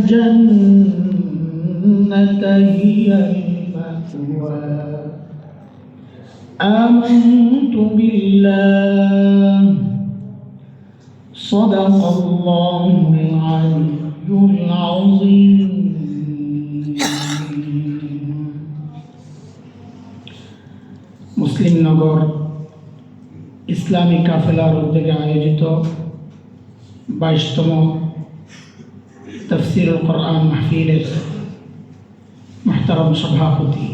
الجنة هي المأوى آمنت بالله صدق الله العلي العظيم মুসলিম নগর ইসলামী কাফেলার উদ্যোগে আয়োজিত 22তম তাফসীরুল কোরআন মাহফিলের মুহতারাম সভাপতি,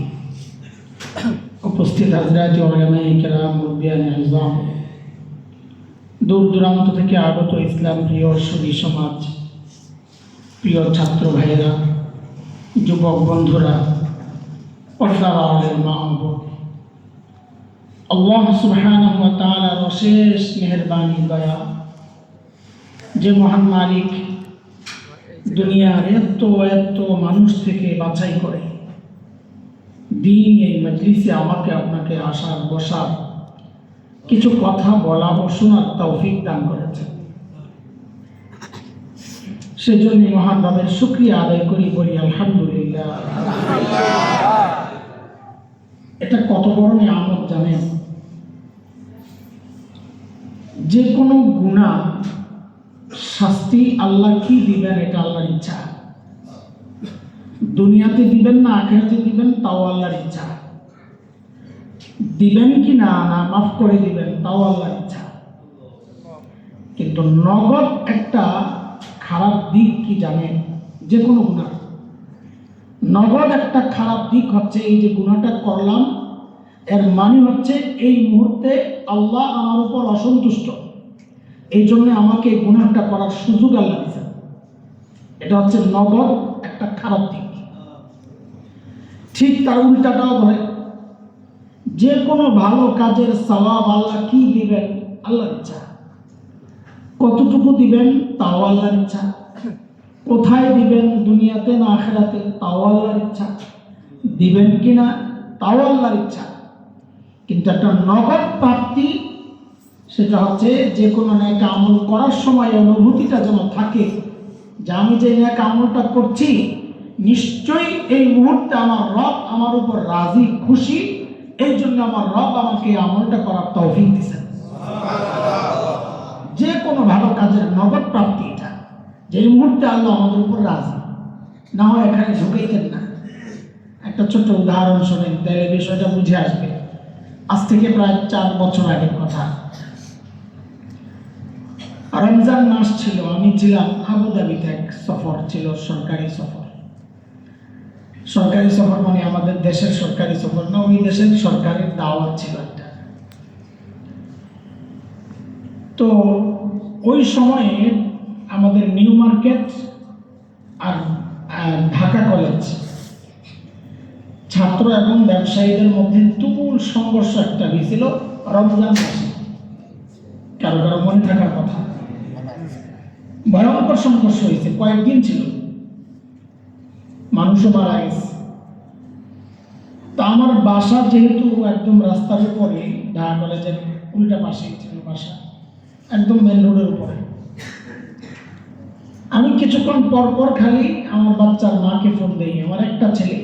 উপস্থিত হযরত উলামায়ে কেরাম, মুরব্বিয়ানে আযম, দূর দূরান্ত থেকে আগত ইসলাম প্রিয় সুধী সমাজ, প্রিয় ছাত্র ভাইয়েরা, যুবক বন্ধুরা, পর্দার আড়ালের মা ও বোন, আল্লাহ সুবহানাহু ওয়া তাআলার অশেষ মেহেরবানি দয়া, যে মহান মালিক দুনিয়ার এত মানুষ থেকে বাছাই করে দিন এই মজলিসে আমাকে আপনাকে আসার বসার কিছু কথা বলা ও শোনার তৌফিক দান করেছেন। সেজন্য মহান রবের শুকরিয়া আদায় করি, বলি আলহামদুলিল্লাহ। এটা কত বড় নিয়ামত জানেন? যে কোনো গুনাহ শাস্তি আল্লাহ কি দিবেন এটা আল্লাহর ইচ্ছা। দুনিয়াতে দিবেন না আখিরাতে দিবেন তাও আল্লাহর ইচ্ছা। দিবেন কি না মাফ করে দিবেন তাও আল্লাহর ইচ্ছা। কিন্তু নগদ একটা খারাপ দিক কি জানেন? যে কোনো গুনাহ নগদ একটা খারাপ দিক হচ্ছে এই যে গুনাহটা করলাম, এর মানে হচ্ছে এই মুহূর্তে আল্লাহ আমার উপর অসন্তুষ্ট, এই জন্য আমাকে এই গুনাহটা করার সুযোগ আল্লাহ দিয়েছেন। এটা হচ্ছে নগদ একটা খারাপ দিক। ঠিক তার উল্টাটাও ধরে, যে কোনো ভালো কাজের সওয়াব আল্লাহ কি দিবেন আল্লাহর ইচ্ছা, কতটুকু দিবেন তাও আল্লাহর ইচ্ছা, কোথায় দিবেন দুনিয়াতে না আখিরাতে তাও আল্লাহর ইচ্ছা, দিবেন কিনা তাও আল্লাহর ইচ্ছা। কিন্তু একটা নগদ প্রাপ্তি, সেটা হচ্ছে যে কোনো নেক আমল করার সময় অনুভূতিটা যেন থাকে যে আমি যে নেক আমলটা করছি নিশ্চয়ই এই মুহূর্তে আমার রব আমার উপর রাজি খুশি, এই জন্য আমার রব আমাকে আমলটা করার তৌফিক দিয়েছেন। যে কোনো ভালো কাজের নগদ প্রাপ্তি এটা, যে এই মুহূর্তে আল্লাহ আমাদের উপর রাজি, না হয় এখানে ঢুকাইতেন না। একটা ছোট্ট উদাহরণ শোনেন, তাহলে বিষয়টা বুঝে আসবে। আজ থেকে প্রায় 4 বছর আগের কথা, রমজান মাস ছিল, আমি ছিলাম আবুধাবিতে, এক সফর ছিল, সরকারি সফর। সরকারি সফর মানে আমাদের দেশের সরকারি সফর না, ওই দেশের সরকারের দাওয়াত ছিল একটা। তো ওই সময়ে আমাদের নিউ মার্কেট আর ঢাকা কলেজ ছাত্র এবং ব্যবসায়ীদের মধ্যে তুমুল সংঘর্ষ একটা হয়েছিল রমজান মাসে। কারো কারো মনে থাকার কথা, ভয়ঙ্কর সংঘর্ষ হয়েছে, কয়েকদিন ছিল, মানুষও মারা গেছে। তো আমার বাসা যেহেতু একদম রাস্তার উপরে, ঢাকা কলেজের উল্টা পাশে ছিল বাসা, একদম মেন রোডের উপরে। আমি কিছুক্ষণ পর পর খালি আমার বাচ্চার মাকে ফোন দিই, আমার একটা ছেলে,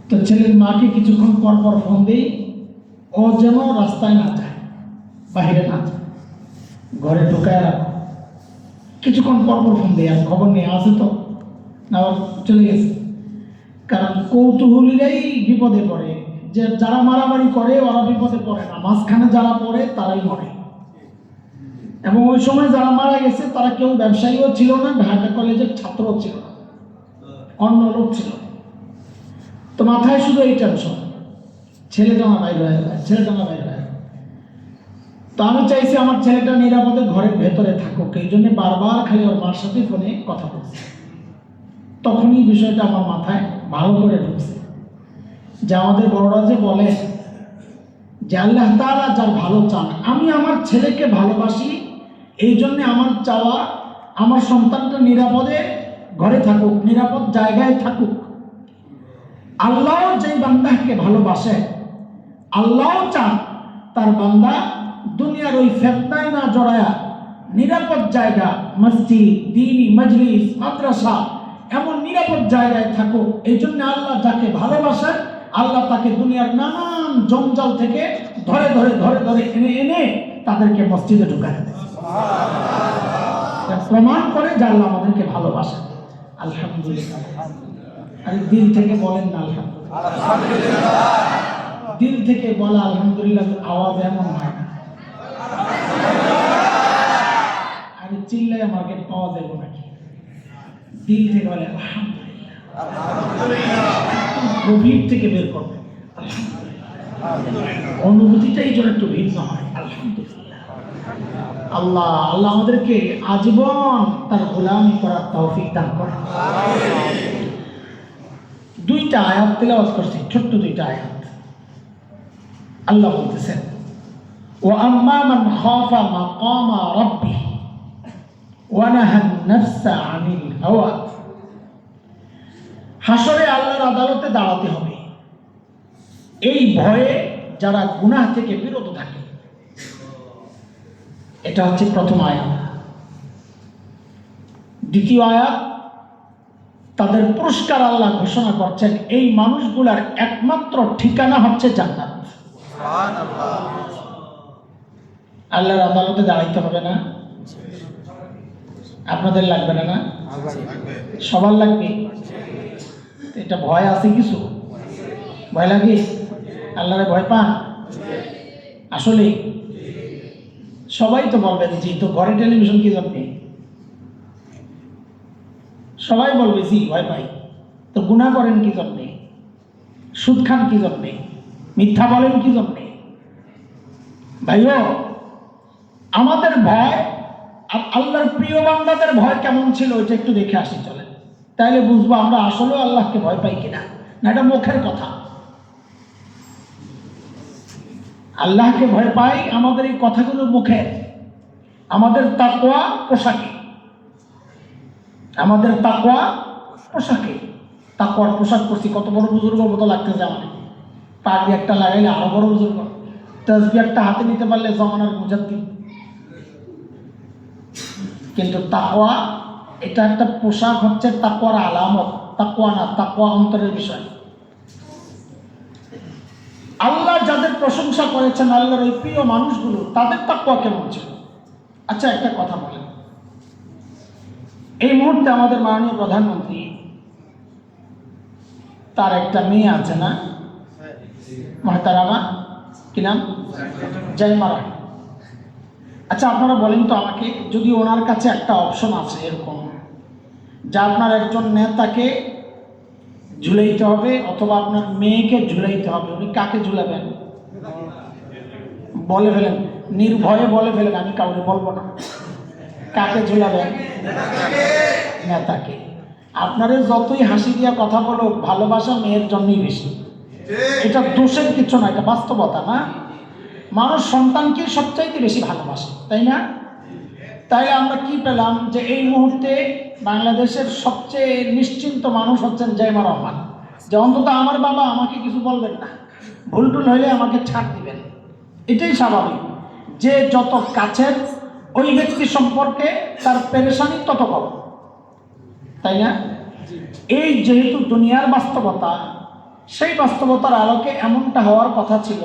তো ছেলের মাকে কিছুক্ষণ পর পর ফোন দিই, ও যেন রাস্তায় না যায়, বাহিরে না যায়, ঘরে ঢুকায় রাখো। কিছুক্ষণ পর পর ফোন দিই, আর খবর নিয়ে আসে তো না, চলে গেছে। কারণ কৌতূহলীরাই বিপদে পড়ে, যে যারা মারামারি করে ওরা বিপদে পড়ে না, মাঝখানে যারা পড়ে তারাই মরে। এবং ওই সময় যারা মারা গেছে তারা কেউ ব্যবসায়ীও ছিল না, ঢাকা কলেজের ছাত্রও ছিল না, অন্য লোক ছিল। তো মাথায় শুধু এই টেনশন, ছেলেটা আমার বাইরে হয়ে যায়, ছেলেটা আমার বাইরে হয়ে যায়। তো আমি চাইছি আমার ছেলেটা নিরাপদে ঘরের ভেতরে থাকুক, এই জন্য বারবার খালি ওর মার সাথে ফোনে কথা বলছি। তখনই বিষয়টা আমার মাথায় ভালো করে ঢুকছে যে আমাদের বড়রা যে বলে যে আল্লাহ তাআলা যার ভালো চান, আমি আমার ছেলেকে ভালোবাসি, এই জন্য আমার চাওয়া আমার সন্তানটা নিরাপদে ঘরে থাকুক, নিরাপদ জায়গায় থাকুক। আল্লাহ যেই বান্দাকে ভালোবাসে, আল্লাহ চান তার বান্দা দুনিয়ার ওই ফেতনায় না জড়ায়া নিরাপদ জায়গা, মসজিদ, দ্বীনি মজলিস, মাদ্রাসা, এমন নিরাপদ জায়গায় থাকো। এই জন্য আল্লাহ যাকে ভালোবাসেন আল্লাহ তাকে দুনিয়ার নানান জঞ্জাল থেকে ধরে ধরে ধরে ধরে এনে এনে তাদেরকে মসজিদে ঢুকায় দেয়। প্রমাণ করে যে আল্লাহ আমাদেরকে ভালোবাসেন। আলহামদুলিল্লাহ। আরে দিল থেকে বলেন না আলহামদুলিল্লাহ। দিল থেকে বলা আলহামদুলিল্লাহ আওয়াজ এমন হয় না। আরে চিল্লাই আমাকে পাওয়া যাবে নাকি? দিল থেকে বলে আলহামদুলিল্লাহ, গভীর থেকে বের করবে অনুভূতিটাই যেন একটু ভিন্ন হয়। আলহামদুলিল্লাহ। আল্লাহ আল্লাহ আমাদেরকে আজীবন তার গোলামি করার তৌফিক দান করেন। দুইটা আয়াত তেলাওয়াত করছি, ছোট্ট দুইটা আয়াত। আল্লাহ বলতেছেন, ওয়া আম্মা মান খাফা মাকামা রাব্বিহি ওয়া নাহা আন-নাফসা আনিল হাওয়া। হাসরে আল্লাহর আদালতে দাঁড়াতে হবে এই ভয়ে যারা গুনাহ থেকে বিরত থাকে। এটা হচ্ছে প্রথম আয়াত। দ্বিতীয় আয়াত, তাদের পুরস্কার আল্লাহ ঘোষণা করছেন এই মানুষগুলার একমাত্র ঠিকানা হচ্ছে জান্নাত। আল্লাহর আদালতে দাঁড়াইতে হবে না? আপনাদের লাগবে না? না সবার লাগবে। এটা ভয় আছে কিছু? ভয় লাগে? আল্লাহরে ভয় পান? আসলে সবাই তো বলবেন জি, তো ঘরে টেলিভিশন কি জন্যে? সবাই বলবে জি ভয় পাই। তো গুনাহ করেন কি জন্যে? সুদ খান কি জন্যে? মিথ্যা বলেন কি জন্যে? ভাইও, আমাদের ভয় আর আল্লাহর প্রিয় বান্দাদের ভয় কেমন ছিল ওইটা একটু দেখে আসি চলেন, তাইলে বুঝবো আমরা আসলেও আল্লাহকে ভয় পাই কিনা। না এটা মুখের কথা। আল্লাহকে ভয় পাই আমাদের এই কথাগুলো মুখে, আমাদের তাকওয়া পোশাকে। আমাদের তাকওয়া পোশাকে। তাকওয়ার পোশাক পরছি, কত বড় বুজুর্গ মতো লাগতেছে আমাদের। পাগড়ি একটা লাগাইলে আরো বড় বুজুর্গ, তাসবিহ একটা হাতে নিতে পারলে জমানার মুজাদ্দিদ। কিন্তু তাকওয়া এটা একটা পোশাক, হচ্ছে তাকওয়ার আলামত। তাকওয়া না, তাকওয়া অন্তরের বিষয়। আল্লাহ যাদের প্রশংসা করেছেন, আল্লাহর ওই প্রিয় মানুষগুলো, তাদের তাকওয়া কেমন ছিল? আচ্ছা একটা কথা বলেন, এই মুহূর্তে আমাদের মাননীয় প্রধানমন্ত্রী, তার একটা মেয়ে আছে না মহতারামা, কি নাম? জাইমারা। আচ্ছা আপনারা বলেন তো আমাকে, যদি ওনার কাছে একটা অপশন আছে এরকম, যা আপনার একজন নেতাকে ঝুলাইতে হবে অথবা আপনার মেয়েকে ঝুলাইতে হবে, উনি কাকে ঝুলাবেন? বলে ফেলেন, নির্ভয়ে বলে ফেলেন, আমি কাউকে বলবো না। কাকে ঝুলাবেন? নেতাকে। আপনারা যতই হাসি দিয়া কথা বলো, ভালোবাসা মেয়ের জন্যই বেশি। এটা দোষের কিছু না, এটা বাস্তবতা। না, মানুষ সন্তানকে সবচাইতে বেশি ভালোবাসে, তাই না? তাই আমরা কি পেলাম যে এই মুহূর্তে বাংলাদেশের সবচেয়ে নিশ্চিন্ত মানুষ হচ্ছেন জাইমা রহমান, যে অন্তত আমার বাবা আমাকে কিছু বলবেন না, ভুল টুল হইলে আমাকে ছাড় দিবেন। এটাই স্বাভাবিক, যে যত কাছের ওই ব্যক্তি সম্পর্কে তার পেরেশানি তত কম, তাই না? এই যেহেতু দুনিয়ার বাস্তবতা, সেই বাস্তবতার আলোকে এমনটা হওয়ার কথা ছিল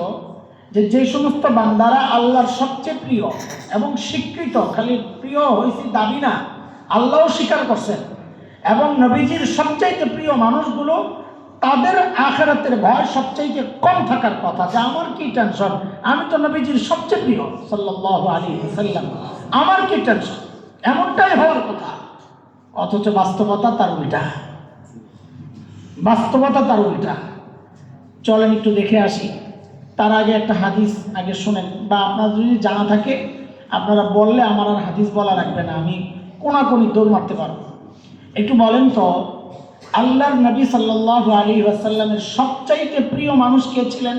যে যে সমস্ত বান্দারা আল্লাহর সবচেয়ে প্রিয় এবং স্বীকৃত, খালি প্রিয় হয়েছি দাবি না, আল্লাহও স্বীকার করছেন, এবং নবীজির সবচাইতে প্রিয় মানুষগুলো, তাদের আখিরাতের ভয় সবচাইতে কম থাকার কথা। যে আমার কি টেনশন, আমি তো নবীজির সবচেয়ে প্রিয় সাল্লাল্লাহু আলাইহি ওয়াসাল্লাম, আমার কি টেনশন, এমনটাই হওয়ার কথা। অথচ বাস্তবতা তার উল্টা। বাস্তবতা তার উল্টা। চলেন একটু দেখে আসি। তার আগে একটা হাদিস আগে শোনেন, বা আপনার যদি জানা থাকে আপনারা বললে আমার আর হাদিস বলা রাখবে না, আমি কোনাকুনি দৌড় মারতে পারবো। একটু বলেন তো, আল্লাহর নবী সাল্লাল্লাহু আলাইহি ওয়াসাল্লামের সবচাইতে প্রিয় মানুষ কে ছিলেন?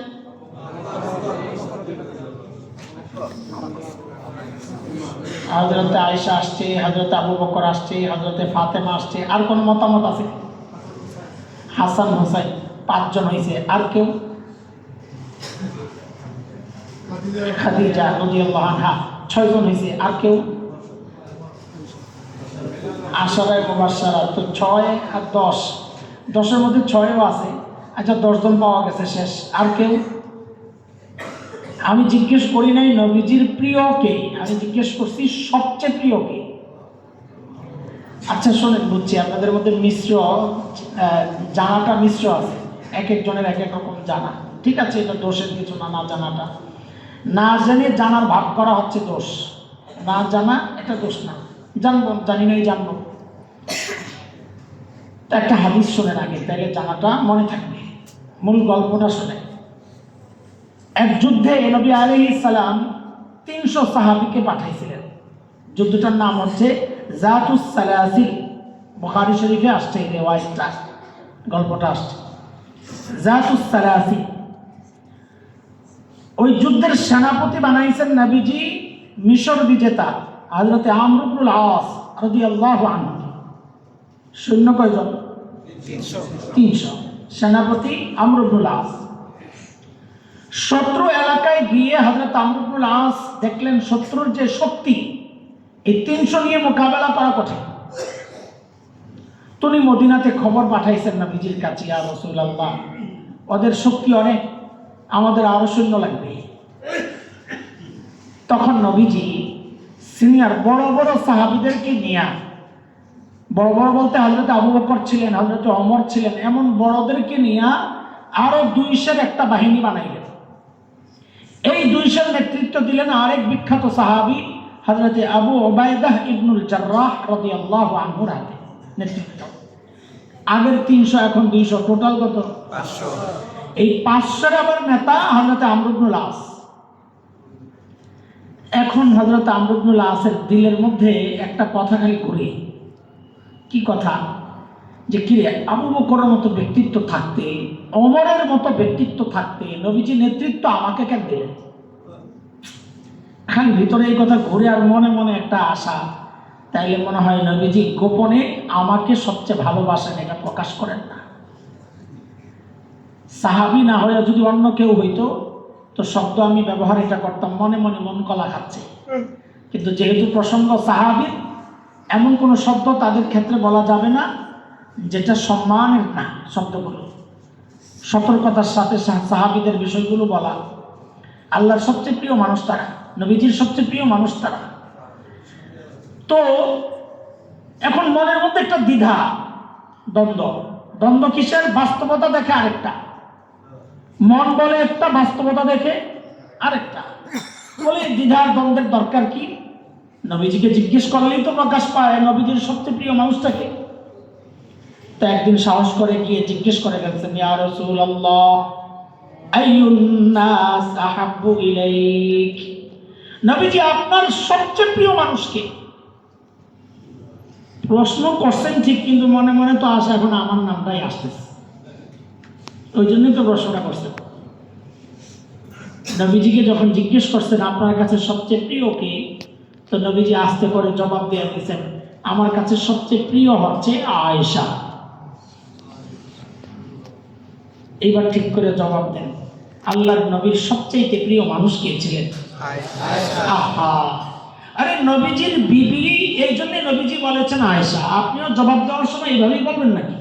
হযরত আয়েশা আসছে, হযরত আবু বকর আসছে, হযরত ফাতেমা আসছে। আর কোন মতামত আছে? হাসান হোসেন, 5 জন হয়েছে। আর কেউ? খাদিজা রাদিয়াল্লাহু আনহা, 6 জন হয়েছে। আর কেউ? আশারায় মুবাশশারা তো 6 আর 10, 10-এর মধ্যে 6ও আছে। আচ্ছা 10 জন পাওয়া গেছে, শেষ। আর কেউ? আমি জিজ্ঞেস করি নাই নবীজির প্রিয় কে, আমি জিজ্ঞেস করছি সবচেয়ে প্রিয় কে। আচ্ছা শোনেন, বুঝছি আপনাদের মধ্যে মিশ্র জানাটা মিশ্র আছে, এক একজনের এক এক রকম জানা। ঠিক আছে, এটা দোষের কিছু না, না জানাটা। না জেনে জানার ভাগ করা হচ্ছে দোষ, না জানা এটা দোষ না। জানবো, জানি নাই জানবো। তো একটা হাদিস শোনেন আগে, তাহলে জানাটা মনে থাকবে। মূল গল্পটা শোনেন। এক যুদ্ধে নবী আলাইহিস সালাম 300 সাহাবীকে পাঠাইছিলেন। যুদ্ধটার নাম হচ্ছে জাতুস সালাসিল। বুখারী শরীফে আসছে এই রিওয়ায়াতটা, গল্পটা আসছে জাতুস সালাসিল। ওই যুদ্ধের সেনাপতি বানাইছেন নবীজি মিশর বিজেতা হযরত আমর ইবনুল আস রাদিয়াল্লাহু আনহু। সৈন্য কয়জন? 300। সেনাপতি আমর ইবনুল আস। শত্রু এলাকায় গিয়ে হযরত আমর ইবনুল আস দেখলেন শত্রুর যে শক্তি, এই 300 নিয়ে মোকাবেলা করা কঠিন। তিনি মদিনাতে খবর পাঠাইছেন নবীজির কাছে, ইয়া রাসূলুল্লাহ, ওদের শক্তি অনেক, আমাদের আরো সৈন্য লাগবে। তখন নবীজি সিনিয়র বড় বড় সাহাবীদেরকে নিয়ে, বড় বড় বলতে হযরত আবু বকর ছিলেন, হযরত ওমর ছিলেন, এমন বড়দেরকে নিয়ে আরো 200 একটা বাহিনী বানাইলেন। এই 200 নেতৃত্ব দিলেন আরেক বিখ্যাত সাহাবী হযরত আবু উবাইদাহ ইবনুল জাররাহ রাদিয়াল্লাহু আনহুর হাতে নেতৃত্ব। আগের 300 এখন 200, টোটাল কত? 500। এই 500 আবার নেতা হযরত আমর ইবনুল আস। এখন হযরত আমর ইবনুল আসের দিলের মধ্যে একটা কথা খালি ঘুরে। কি কথা? যে কিরে, আবু বকরের মতো ব্যক্তিত্ব থাকতে, ওমরের মতো ব্যক্তিত্ব থাকতে নবীজি নেতৃত্ব আমাকে কেন দিলেন? খালি ভিতরে এই কথা ঘুরে, আর মনে মনে একটা আশা, তাইলে মনে হয় নবীজি গোপনে আমাকে সবচেয়ে ভালোবাসেন, এটা প্রকাশ করেন না। সাহাবী না হয়ে যদি অন্য কেউ হইতো তো শব্দ আমি ব্যবহার এটা করতাম, মনে মনে মন কলা খাচ্ছে। কিন্তু যেহেতু প্রসঙ্গ সাহাবীর, এমন কোনো শব্দ তাদের ক্ষেত্রে বলা যাবে না যেটা সম্মানের না। শব্দগুলো সতর্কতার সাথে সাহাবীদের বিষয়গুলো বলা। আল্লাহর সবচেয়ে প্রিয় মানুষ তারা, নবীজির সবচেয়ে প্রিয় মানুষ তারা। তো এখন মনের মধ্যে একটা দ্বিধা, দ্বন্দ্ব। দ্বন্দ্ব কিসের? বাস্তবতা দেখে আরেকটা, মন বলে একটা, বাস্তবতা দেখে আরেকটা। বলে দ্বিধার দ্বন্দ্বের দরকার কি? নবীজিকে জিজ্ঞেস করলেই তো প্রকাশ পায় নবীজির সবচেয়ে প্রিয় মানুষটাকে। তো একদিন সাহস করে গিয়ে জিজ্ঞেস করে গেছেন, ইয়া রাসূলুল্লাহ, আইয়ুন নাস আহাব্বু ইলাইক, নবীজি আপনার সবচেয়ে প্রিয় মানুষকে? প্রশ্ন করছেন ঠিক, কিন্তু মনে মনে তো আশা এখন আমার নামটাই আসতেছে, ওই জন্যই তো প্রশ্নটা করছেন। নবীজিকে যখন জিজ্ঞেস করছেন আপনার কাছে সবচেয়ে প্রিয় কে, তো নবীজি আস্তে করে জবাব দিয়ে দিয়েছেন, আমার কাছে সবচেয়ে প্রিয় হচ্ছে আয়েশা। এইবার ঠিক করে জবাব দেন, আল্লাহর নবীর সবচেয়ে প্রিয় মানুষ কে ছিলেন? আহা, আরে নবীজির বিবি, এই জন্য নবীজি বলেছেন আয়েশা। আপনিও জবাব দেওয়ার সময় এইভাবেই বলবেন নাকি?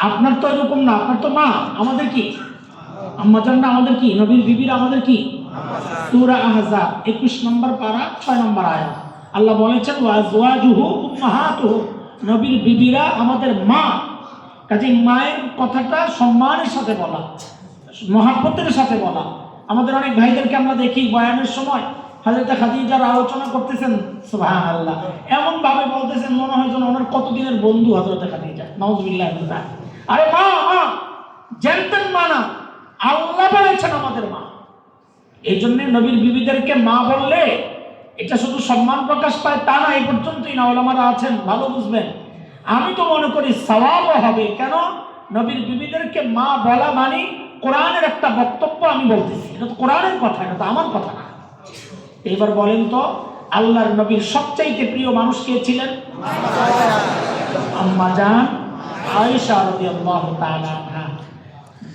আপনার তো এরকম না, আপনার তো মা। আমাদের কি আম্মাজানরা? আমাদের কি নবীর বিবিরা? আমাদের কি? সূরা আহজাব 21 নম্বর পারা 6 নম্বর আয়াত আল্লাহ বলেছেন, ওয়া আজওয়াজুহু উম্মাহাতুহু, নবীর বিবিরা আমাদের মা। কাজে মায়ের কথাটা সম্মানের সাথে বলা, মহাব্বতের সাথে বলা। আমাদের অনেক ভাইদেরকে আমরা দেখি বয়ানের সময় হযরত খাদিজার আলোচনা করতেছেন, সুবহানাল্লাহ, এমন ভাবে বলতেছেন মনে হয় যেন ওনার কতদিনের বন্ধু হযরত খাদিজা। নাউযুবিল্লাহ। আরে মা, মা জানতেন মা না, আল্লাহ বলেছেন আমাদের মা। এই জন্য নবীর বিবিদেরকে মা বললে এটা শুধু সম্মান প্রকাশ পায় তা না, এই পর্যন্তই না। ওলামারা আছেন, ভালো বুঝবেন। আমি তো মনে করি সওয়াবও হবে। কেন? নবীর বিবিদেরকে মা বলা মানে কোরআনের একটা বক্তব্য আমি বলতেছি, এটা তো কোরআনের কথা, এটা তো আমার কথা না। এবার বলেন তো, আল্লাহর নবীর সবচাইতে প্রিয় মানুষ কে ছিলেন? আম্মা জান আয়েশা রাদিয়াল্লাহু তাআলা আনহা।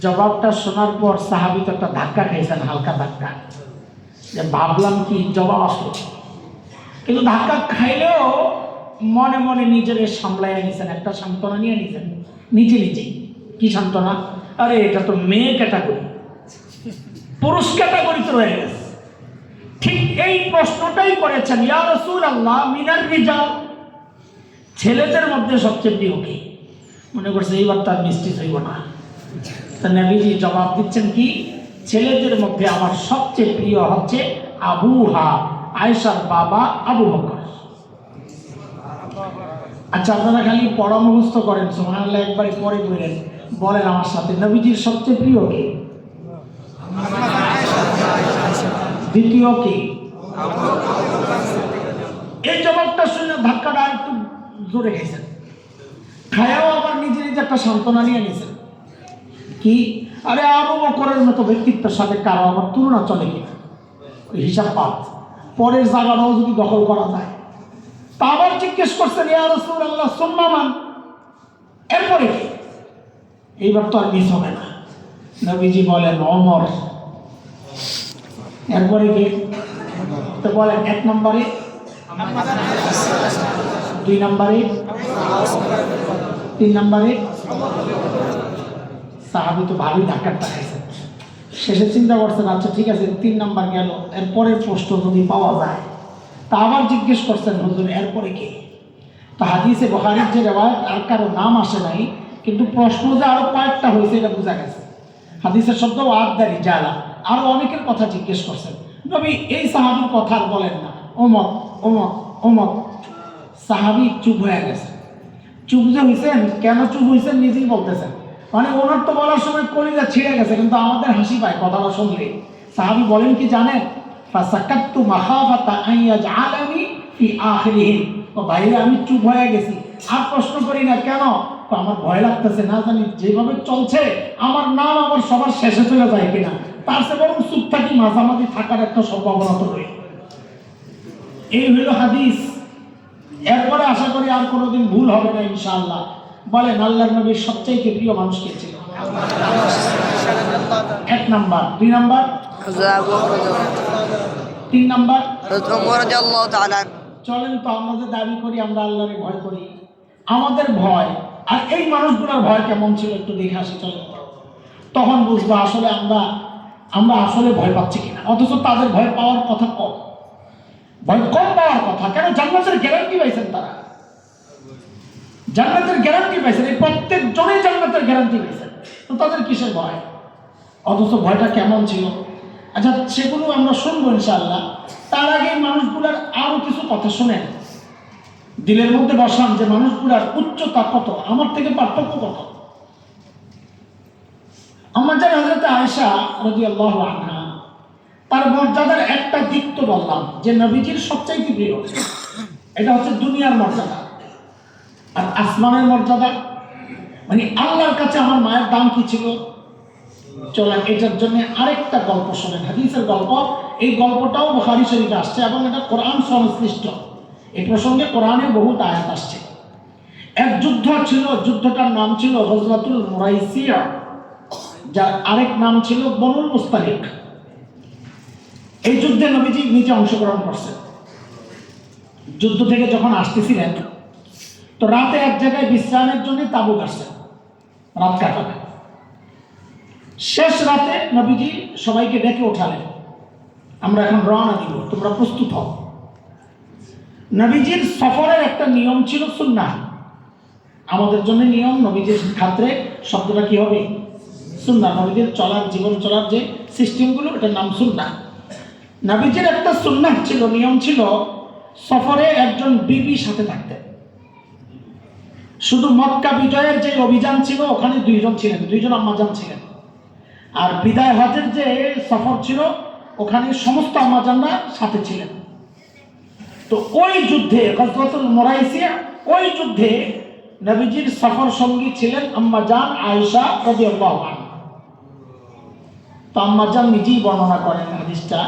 জবাবটা শোনার পর সাহাবী তো একটা ধাক্কা খাইছেন, হালকা ধাক্কা, যে ভাবলাম কি জবাব আসলো। কিন্তু ধাক্কা খাইলেও মনে মনে নিজের সামলাইয়া নিয়েছেন, একটা সান্ত্বনা নিয়ে নিয়েছেন নিজে নিজেই। কি সান্ত্বনা? আরে এটা তো মেয়ে ক্যাটাগরি, পুরুষ ক্যাটাগরি তো রয়ে গেছে। ঠিক এই প্রশ্নটাই করেছেন, ইয়া রাসূলুল্লাহ মিনার রিজাল, ছেলেদের মধ্যে সবচেয়ে প্রিয় কি? মনে করছে এইবার তার মিষ্টি হইব না। তা নবীজি জবাব দিচ্ছেন কি, ছেলেদের মধ্যে আমার সবচেয়ে প্রিয় হচ্ছে আবুহা, আয়েশার বাবা আবু বকর। আচ্ছা, আপনারা খালি পড়া মুখস্থ করেন, সুবহানাল্লাহ একবারে পরে বলেন, বলেন আমার সাথে, নবীজির সবচেয়ে প্রিয় কে? দ্বিতীয় কি? এই জবাবটা শুনে ধাক্কাটা একটু জোরে খেয়েছেন, খায়াও আবার নিজে নিজে একটা সান্ত্বনা নিয়ে নিয়েছেন। কি? আরে আবু বকরের মতো ব্যক্তিত্বের সাথে কারো আবার তুলনা চলে কিনা, ওই হিসাব পাত, পরের জায়গাটাও যদি দখল করা যায়। তা আবার জিজ্ঞেস করছেন, ইয়া রাসূলুল্লাহ সুম্মা মান, এরপরে কি? এইবার তো আর মিস হবে না। নবীজি বলেন ওমর। এরপরে কি? তো বলেন 1 নম্বরে, 2 নম্বরে, 3 নম্বরে। সাহাবী তো ভালোই ধাক্কাটা খাইছেন। শেষে চিন্তা করছেন, আচ্ছা ঠিক আছে 3 নাম্বার গেল, এরপরের প্রশ্ন যদি পাওয়া যায়। তা আবার জিজ্ঞেস করছেন, হুজুর এরপরে কি? তো হাদিসে বুখারীর যে রিওয়ায়াত আর কারো নাম আসে নাই, কিন্তু প্রশ্ন যে আরো কয়েকটা হয়েছে এটা বোঝা গেছে। হাদিসের শব্দ ওয়াদারি জালা, আরো অনেকের কথা জিজ্ঞেস করছেন। নবী এই সাহাবীর কথা আর বলেন না, ওমর ওমর ওমর। সাহাবী চুপ হয়ে গেছে। চুপ যে হয়েছেন, কেন চুপ হয়েছেন নিজেই বলতেছেন। মানে ওনার তো বলার সময় কলিজা ছিঁড়ে গেছে, কিন্তু আমাদের হাসি পায় কথাটা শুনলে। সাহাবী বলেন কি জানেন? ফাসাকাততু মাখাফাতা আন ইয়াজআলানি ফি আখিরিহিম। ও ভাইরা আমি চুপ হয়ে গেছি, আর প্রশ্ন করি না। কেন? আমার ভয় লাগতেছে, না জানি যেভাবে চলছে আমার নাম আবার সবার শেষে চলে যায় কিনা। তার চেয়ে বরং চুপ থাকি, মাঝামাঝি থাকার একটা সম্ভাবনা তো রয়েছে। এই হইল হাদিস। এরপরে আশা করি আর কোনোদিন ভুল হবে না ইনশাআল্লাহ। বলেন আল্লাহর নবীর সবচেয়ে প্রিয় মানুষ কে ছিল? 1 নাম্বার, 2 নাম্বার, 3 নাম্বার চলেন তো আমরা যে দাবি করি আমরা আল্লাহরে ভয় করি, আমাদের ভয় আর এই মানুষগুলোর ভয় কেমন ছিল একটু দেখে আসি চলেন। তখন বুঝবো আসলে আমরা আসলে ভয় পাচ্ছি কিনা। অথচ তাদের ভয় পাওয়ার কথা কম, ভয় কম পাওয়ার কথা। কেন? জান্নাতের গ্যারান্টি পাইছেন তারা, জান্নাতের গ্যারান্টি পাইছেন, এই প্রত্যেক জনেই জান্নাতের গ্যারান্টি পাইছেন, তো তাদের কিসের ভয়? অথচ ভয়টা কেমন ছিল? আচ্ছা সেগুলো আমরা শুনবো ইনশাআল্লাহ। তার আগে এই মানুষগুলোর আরো কিছু কথা শুনেন, দিলের মধ্যে বসান যে মানুষগুলোর উচ্চতা কত, আমার থেকে পার্থক্য কত। আমাদের হযরত আয়েশা রাদিয়াল্লাহু আনহা, তার মর্যাদার একটা দিক তো বললাম যে নবীজির সবচাইতে প্রিয়, এটা হচ্ছে দুনিয়ার মর্যাদা। আর আসমানের মর্যাদা মানে আল্লাহর কাছে আমার মায়ের দাম কি ছিল। চলেন এটার জন্য আরেকটা গল্প শোনেন, হাদিসের গল্প। এই গল্পটাও বুখারী শরীফে আসছে এবং এটা কোরআন সংশ্লিষ্ট। এই প্রসঙ্গে কোরআনে বহুত আয়াত আসছে। এক যুদ্ধ ছিল, যুদ্ধটার নাম ছিল গজওয়াতুল মুরাইসিয়া, যার আরেক নাম ছিল বনুল মুস্তালিক। এই যুদ্ধে নবীজি নিজে অংশগ্রহণ করছেন। যুদ্ধ থেকে যখন আসতেছিলেন তো রাতে এক জায়গায় বিশ্রামের জন্য তাঁবু গাড়ছেন, রাত কাটাবে। শেষ রাতে নবীজি সবাইকে ডেকে ওঠালেন, আমরা এখন রওনা দিব, তোমরা প্রস্তুত হও। নবীজির সফরের একটা নিয়ম ছিল সুন্নাহ। আমাদের জন্য নিয়ম, নবীজির ক্ষেত্রে শব্দটা কি হবে? সুন্নাহ। নবীজির চলার, জীবন চলার যে সিস্টেমগুলো, এটার নাম সুন্নাহ। নবীজির একটা সুন্নাহ ছিল, নিয়ম ছিল, সফরে একজন বিবি সাথে থাকতেন। শুধু মক্কা বিজয়ের যে অভিযান ছিল ওখানে 2 জন ছিলেন, 2 জন আম্মাজান ছিলেন। আর বিদায় হজের যে সফর ছিল ওখানে সমস্ত আম্মাজানরা সাথে ছিলেন। তো ওই যুদ্ধে গজওয়াতুল মুরাইসিয়া, ওই যুদ্ধে নবীজির সফর সঙ্গী ছিলেন আম্মাজান আয়েশা রাদিয়াল্লাহু আনহা। তো আম্মাজান নিজেই বর্ণনা করেন হাদিসটা,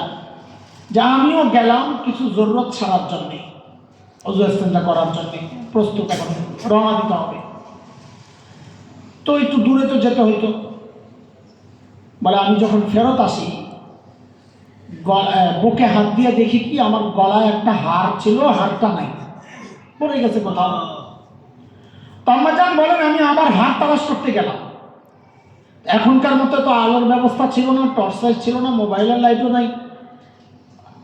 যে আমিও গেলাম কিছু জরুরত ছাড়ার জন্যে, ওযু ইস্তেঞ্জা করার জন্যে, প্রস্তুত এখন রওনা দিতে হবে। তো একটু দূরে তো যেতে হইতো। বলে আমি যখন ফেরত আসি বুকে হাত দিয়ে দেখি কি আমার গলায় একটা হার ছিল, হারটা নাই। পড়ে গেছে কোথাও। তো আম্মাজান বলেন আমি আবার হাত তালাশ করতে গেলাম। এখনকার মতো তো আলোর ব্যবস্থা ছিল না, টর্চ লাইট ছিল না, মোবাইলের লাইটও নাই।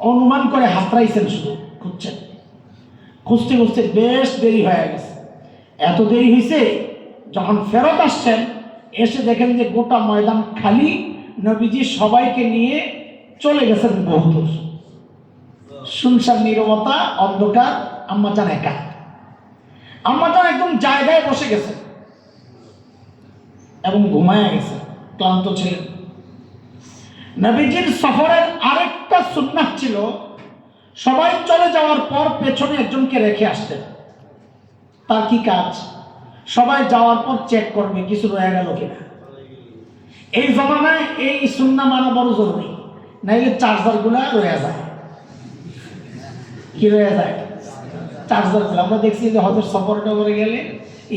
অনুমান করে হাতড়াইছেন, শুধু খুঁজছেন। খুঁজতে খুঁজতে বেশ দেরি হয়ে গেছে। এত দেরি হয়েছে, যখন ফেরত আসছেন এসে দেখেন যে গোটা ময়দান খালি, নবীজি সবাইকে নিয়ে চলে গেছেন বহুদূর। শুনশান নীরবতা, অন্ধকার, আম্মাজান একা। আম্মাজান একদম জায়গায় বসে গেছে এবং ঘুমায়া গেছে, ক্লান্ত ছিলেন। নবীজির সফরের আরেকটা সুন্নাত ছিল, সবাই চলে যাওয়ার পর পেছনে একজনকে রেখে আসতেন। তার কি কাজ? সবাই যাওয়ার পর চেক করবে কিছু রয়ে গেল কিনা। এই জমানায় এই সুন্নাহ মানা বড় জরুরি, নাইলে চার্জার গুলা রয়ে যায়। কি রয়ে যায়? চার্জার গুলো। আমরা দেখছি যে হয়তো সফর টফরে গেলে,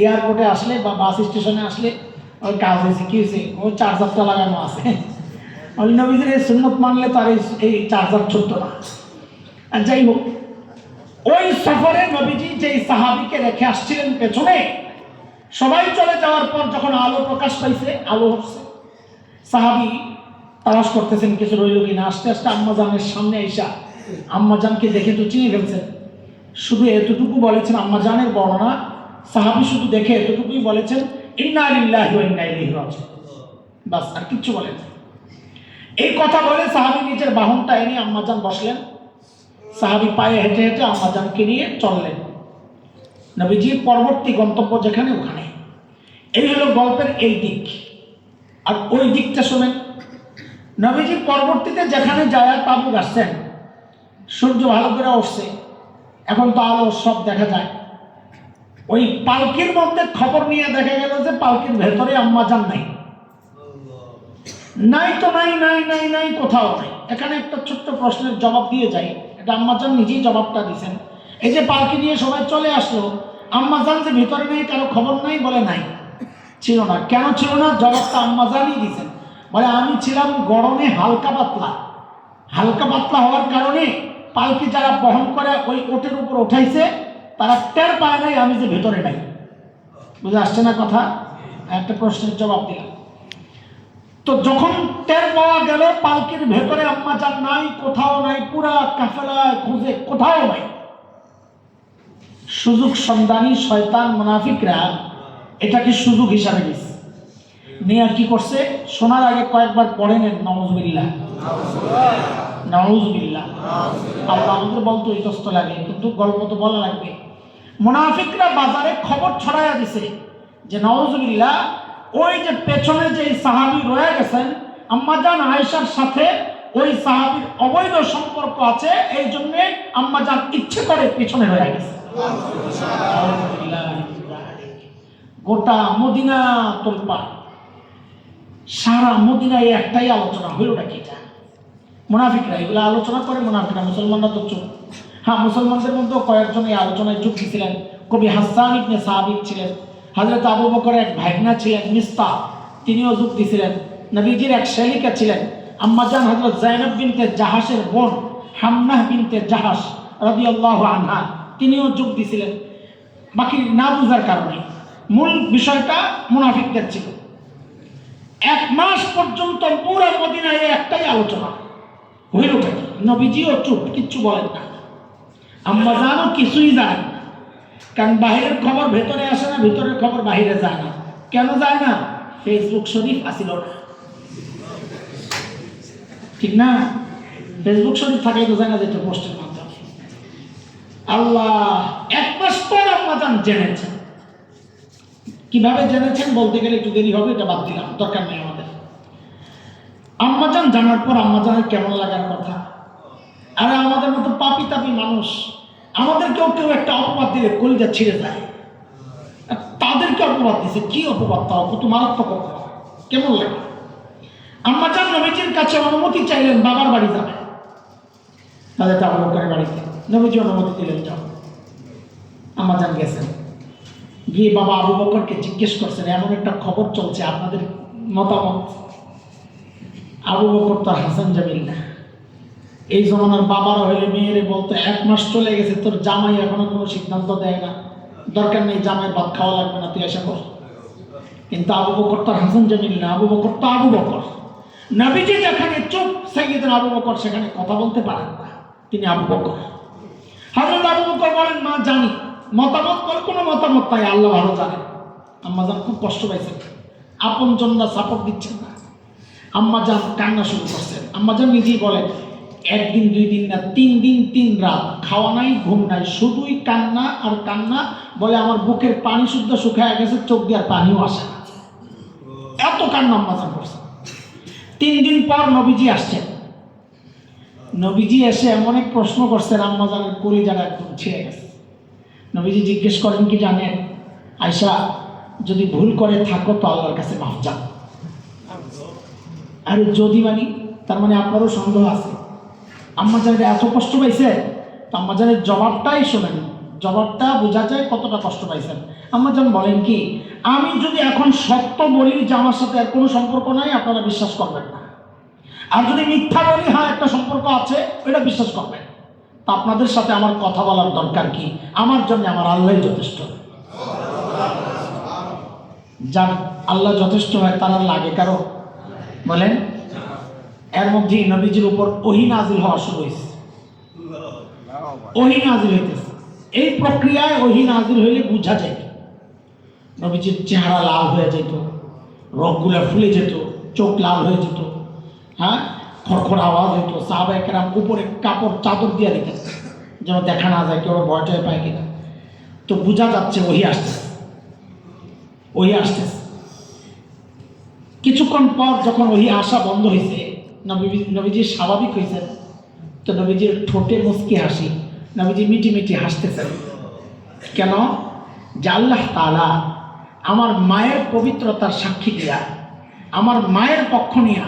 এয়ারপোর্টে আসলে বা বাস স্টেশনে আসলে ওর কাজ হয়েছে, কি হয়েছে, ওই চার্জারটা লাগানো আছে। নবীজির এই সুন্নত মানলে তার এই চার্জার ছুটতো না। আর যাই হোক, ওই সফরে নবীজি যেই সাহাবীকে রেখে আসছিলেন পেছনে, সবাই চলে যাওয়ার পর যখন আলো প্রকাশ পাইছে, আলো হচ্ছে, সাহাবী তালাশ করতেছেন কিছু রইল কিনা। আস্তে আস্তে আম্মাজানের সামনে আইসা আম্মাজানকে দেখে তো চিনে ফেলছেন। শুধু এতটুকু বলেছেন, আম্মাজানের বর্ণনা, সাহাবী শুধু দেখে এতটুকুই বলেছেন, ইন্না লিল্লাহি ওয়া ইন্না ইলাইহি রাজিউন, বাস, আর কিচ্ছু বলেন না। এই কথা বলে সাহাবী নিজের বাহনটা এনে আম্মাজান বসলেন। সাহাবী পায়ে হেঁটে হেঁটে আম্মাজানকে নিয়ে চললেন নবীজির পরবর্তী গন্তব্য যেখানে, ওখানে। এই হলো গল্পের এই দিক। আর ওই দিকটা শোনেন, নবীজি পরবর্তীতে যেখানে যায় তাবু গাছছেন, সূর্য ভালো করে উঠছে, এখন তো আলো সব দেখা যায়। ওই পালকির মধ্যে খবর নিয়ে দেখা গেল যে পালকির ভেতরে আম্মাজান নাই। নাই তো নাই, নাই নাই নাই, কোথাও নাই। এখানে একটা ছোট্ট প্রশ্নের জবাব দিয়ে যাই, এটা আম্মাজান নিজেই জবাবটা দিয়েছেন। এই যে পালকি নিয়ে সবাই চলে আসলো, আম্মাজান যে ভিতরে নেই, কারো খবর নাই, বলে নাই, ছিল না। কেন ছিল না? জবাবটা আম্মাজানই দিয়েছেন। বলে আমি ছিলাম গরমে হালকা পাতলা। হালকা পাতলা হওয়ার কারণে পালকি যারা বহন করে ওই ওটের উপর উঠাইছে, তারা টের পায় নাই আমি যে ভেতরে নাই। বুঝে আসছে না কথা? একটা প্রশ্নের জবাব দিলাম। তো যখন টের পাওয়া গেল পালকির ভেতরে আম্মাজান নাই, কোথাও নাই, পুরা কাফেলায় খুঁজে কোথাও নাই, সুযোগ সন্ধানী শয়তান মুনাফিকরা এটাকে সুযোগ হিসাবে নিচ্ছে। নিয়ে আর কি করছে? শোনার আগে কয়েকবার পড়ে নেন নাউযুবিল্লাহ, নাউযুবিল্লাহ। আল্লাহ আমাদের বলতো ইতস্ত লাগে, কিন্তু গল্প তো বলা লাগবে। মুনাফিকরা বাজারে খবর ছড়াইয়া দিছে যে নাউযুবিল্লাহ, ওই যে পেছনে যে সাহাবী রয়ে গেছেন, আম্মাজান আয়েশার সাথে ওই সাহাবীর অবৈধ সম্পর্ক আছে, এই জন্য আম্মাজান ইচ্ছে করে পেছনে রয়ে গেছে। গোটা মদিনা তোলপাড়, সারা মদিনায় একটাই আলোচনা হইল নাকি এটা। মুনাফিকরা এগুলো আলোচনা করে, মুনাফিকরা, মুসলমানরা তো চুপ। হ্যাঁ, মুসলমানদের মধ্যেও কয়েকজন এই আলোচনায় যোগ দিয়েছিলেন। কবি হাসান ইবনে সাবিত ছিলেন, হযরত আবু বকরের এক ভাগনা ছিলেন মিসতাহ, তিনিও যোগ দিয়েছিলেন। নবীজির এক শ্যালিকা ছিলেন আম্মাজান হযরত যায়েনব বিনতে জাহাসের বোন হামনাহ বিনতে জাহাস রাদিয়াল্লাহু আনহা, তিনিও যোগ দিয়েছিলেন। বাকি না বুঝার কারণে মূল বিষয়টা মুনাফিকদের ছিল। এক মাস পর্যন্ত পুরো মদিনায় একটাই আলোচনা হইল থাকে। নবীজিও চুপ, কিচ্ছু বলেন না। আম্মাজানও কিছুই জানেন না, কারণ বাহিরের খবর ভেতরে আসে না, ভিতরের খবর বাহিরে যায় না। কেন যায় না? ফেসবুক শরীফ আসিল না, ঠিক না? ফেসবুক শরীফ থাকলে তো যায় না যেটা পোস্টের মাধ্যমে। আল্লাহ, এক মাস পর আম্মাজান জেনেছেন। কিভাবে জেনেছেন বলতে গেলে একটু দেরি হবে, এটা বাদ দিলাম, দরকার নেই আমাদের। আম্মাজান জানার পর আম্মাজানের কেমন লাগার কথা। আর আমাদের মতো পাপি তাপি মানুষ, আমাদেরকেও কেউ একটা অপবাদ দিলে কলিজা ছিঁড়ে যায়। তাদেরকে অপবাদ দিছে, কি অপবাদ, তাও কত মারাত্মক অপবাদ, কেমন লাগে। আম্মাজান নবীজির কাছে অনুমতি চাইলেন, বাবার বাড়ি যাবে, তাদের আবু বকরের বাড়িতে। নবীজি অনুমতি দিলেন, যাও। আম্মাজান গেছেন, গিয়ে বাবা আবু বকরকে জিজ্ঞেস করছেন, এমন একটা খবর চলছে, আপনাদের মতামত। আবু বকর তো হাসান জামিল না, এই জমানার বাবারা হইলে মেয়েরে বলতো 1 মাস চলে গেছে, তোর জামাই এখনো কোনো সিদ্ধান্ত দেয় না, দরকার নেই, জামাই ভাত খাওয়া লাগবে না, তুই আশা কর। কিন্তু আবু বকর তো হাসান জামিল না, আবু বকর তো আবু বকর। নবীজি যেখানে চুপ, সাইয়েদনা আবু বকর সেখানে কথা বলতে পারেন না, তিনি আবু বকর। হযরত আবু বকর বলেন, মা জানি, মতামত বলে কোনো মতামত নাই, আল্লাহ ভালো জানেন। আম্মা জান খুব কষ্ট পাইছেন, আপন জনরা সাপোর্ট দিচ্ছেন না। আম্মা জান কান্না শুরু করছেন। আম্মা জান নিজেই বলেন, 1 দিন 2 দিন না, 3 দিন 3 রাত খাওয়া নাই, ঘুম নাই, শুধুই কান্না আর কান্না। বলে আমার বুকের পানি শুদ্ধ শুকায় গেছে, চোখ দিয়ে আর পানিও আসে না, এত কান্না আম্মা জান করছে। 3 দিন পর নবীজি আসছেন। নবীজি এসে এমন এক প্রশ্ন করছেন, আম্মা জানের কলিজাটা একদম ছিঁড়ে গেছে। নবীজি জিজ্ঞেস করেন কি জানেন? আয়েশা, যদি ভুল করে থাকো তো আল্লাহর কাছে মাফ চাও। আর যদি মানি, তার মানে আপনারও সন্দেহ আছে। আম্মা জানের এত কষ্ট পাইছে, তো আম্মা জানের জবাবটাই শোনেন, জবাবটা বোঝা যায় কতটা কষ্ট পাইছেন। আম্মা জান বলেন কি, আমি যদি এখন সত্য বলি যে আমার সাথে আর কোনো সম্পর্ক নাই, আপনারা বিশ্বাস করবেন না। আর যদি মিথ্যা বলি হ্যাঁ একটা সম্পর্ক আছে, ওইটা বিশ্বাস করবেন। তা আপনাদের সাথে আমার কথা বলার দরকার কি? আমার জন্য আমার আল্লাহই যথেষ্ট। যার আল্লাহ যথেষ্ট হয় তার আর লাগে কারো? বলেন। এর মধ্যেই নবীজির উপর ওহী নাজিল হওয়া শুরু হয়েছে। ওহী নাজিল হইতেছে, এই প্রক্রিয়ায় ওহী নাজিল হইলে বুঝা যায় নবীজির চেহারা লাল হয়ে যেত, রগগুলা ফুলে যেত, চোখ লাল হয়ে যেত, হ্যাঁ, খড়খড় আওয়াজ হইতো। সাহাবায়ে কেরাম উপরে কাপড় চাদর দিয়ে দিতেন যেন দেখা না যায়, কেউ ভয় টয় পায় কিনা। তো বোঝা যাচ্ছে ওহী আসতেছে, ওহী আসতেছে। কিছুক্ষণ পর যখন ওহী আসা বন্ধ হয়েছে, নবীজি স্বাভাবিক হয়েছেন, তো নবীজির ঠোঁটে মুচকি হাসি, নবীজি মিটি মিটি হাসতেছেন। কেন? যে আল্লাহ তাআলা আমার মায়ের পবিত্রতার সাক্ষী দিয়া, আমার মায়ের পক্ষ নিয়া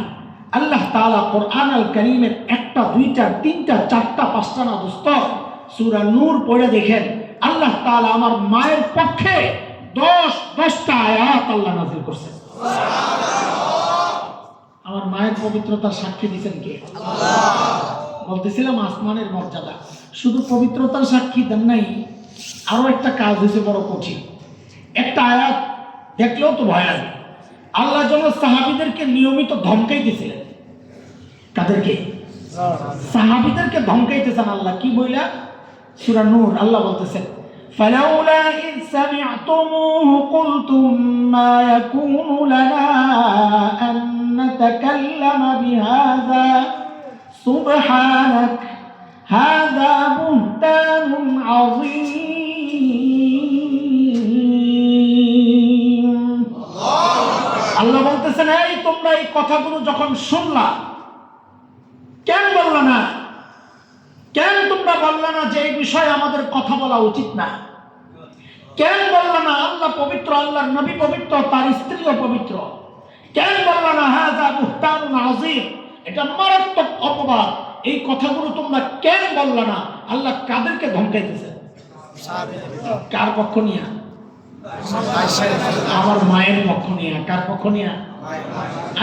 আল্লাহ তাআলা কোরআন আল কারীমের 1টা 2টা 3টা 4টা 5টা না দোস্ত, সূরা নূর পড়ে দেখেন, আল্লাহ তাআলা আমার মায়ের পক্ষে 10টা আয়াত আল্লাহ নাযিল করছেন। আমার মায়ের পবিত্রতার সাক্ষী দিয়েছেন কে? আল্লাহ। বলতেছিলাম আসমানের মর্যাদা, শুধু পবিত্রতার সাক্ষী দেন নাই, আরো একটা কাজ হয়েছে বড় কঠিন। একটা আয়াত দেখলেও তো ভয় লাগে। আল্লাহ যেন সাহাবীদেরকে নিয়মিত ধমকাইতেছিলেন। কাদেরকে? সাহাবীদেরকে ধমকাইতেছেন আল্লাহ। কি বইলা? সূরা নূর আল্লাহ বলতেছেন, ফালাউলা ইয সামি'তুমুহু কুলতুম মা ইয়াকুনু লানা আন নাতাকাল্লামা বিহাযা সুবহানাক হাযা বুহতানুন আযীম। আল্লাহ বলতেছেন, এই তোমরা এই কথাগুলো যখন শুনলা, কেন বললা না? কেন তোমরা বললা না যে এই বিষয়ে আমাদের কথা বলা উচিত না? কেন বললা না আল্লাহ পবিত্র, আল্লাহর নবী পবিত্র, তার স্ত্রীও পবিত্র? কেন বললা না হাযা বুহতানুন আযীম, এটা মারাত্মক অপবাদ? এই কথাগুলো তোমরা কেন বললা না? আল্লাহ কাদেরকে ধমকাইতেছে? কার পক্ষ নিয়ে? আমার মায়ের পক্ষ নিয়ে। কার পক্ষ নিয়ে?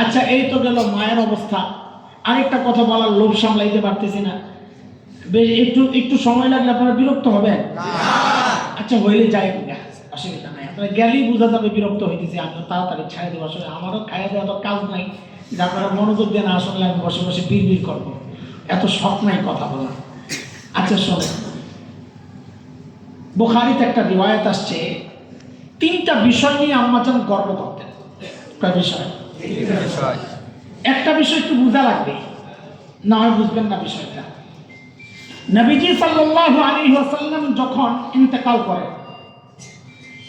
আচ্ছা, এই তো গেল মায়ের অবস্থা। আরেকটা কথা বলার লোভ সামলাইতে পারতেছি না, একটু সময় লাগলে আপনারা বিরক্ত হবেন? আচ্ছা, হইলে যাই, অসুবিধা নাই, আপনারা গেলেই বোঝা যাবে বিরক্ত হইতেছি। আমিও তাড়াতাড়ি ছাড়া দেবো, আসলে আমারও খাইয়া দেওয়া তো কাজ নাই, যে আপনারা মনোযোগ দিয়ে না আসলে আমি বসে বসে বিড়বিড় করবো, এত শখ নাই কথা বলা। আচ্ছা শোনেন, বুখারীতে একটা রিওয়ায়াত আসছে, 3টা বিষয় নিয়ে আম্মা জান গর্ব করতেন। কয় বিষয়? একটা বিষয় একটু বোঝা লাগবে, না হয় বুঝবেন না বিষয়টা। নবীজি সাল্লাল্লাহু আলাইহি ওয়াসাল্লাম যখন ইন্তেকাল করেন,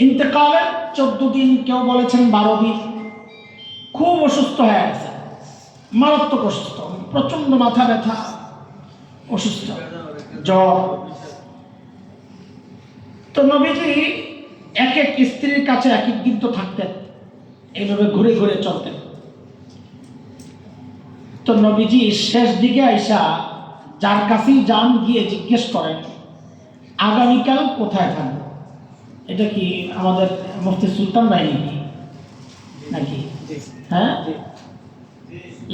ইন্তেকালের 14 দিন, কেউ বলেছেন 12 দিন, খুব অসুস্থ হয়ে গেছে, মারাত্মক অসুস্থ, প্রচন্ড মাথা ব্যথা, অসুস্থ, জ্বর। তো নবীজি এক এক স্ত্রীর কাছে এক এক দিন তো থাকতেন, এইভাবে ঘুরে ঘুরে চলতেন। তো নবীজি শেষ দিকে আইসা যার কাছেই যান, গিয়ে জিজ্ঞেস করেন, আগামীকাল কোথায় থাকবো? এটা কি আমাদের মুফতি সুলতান ভাই নাকি? হ্যাঁ,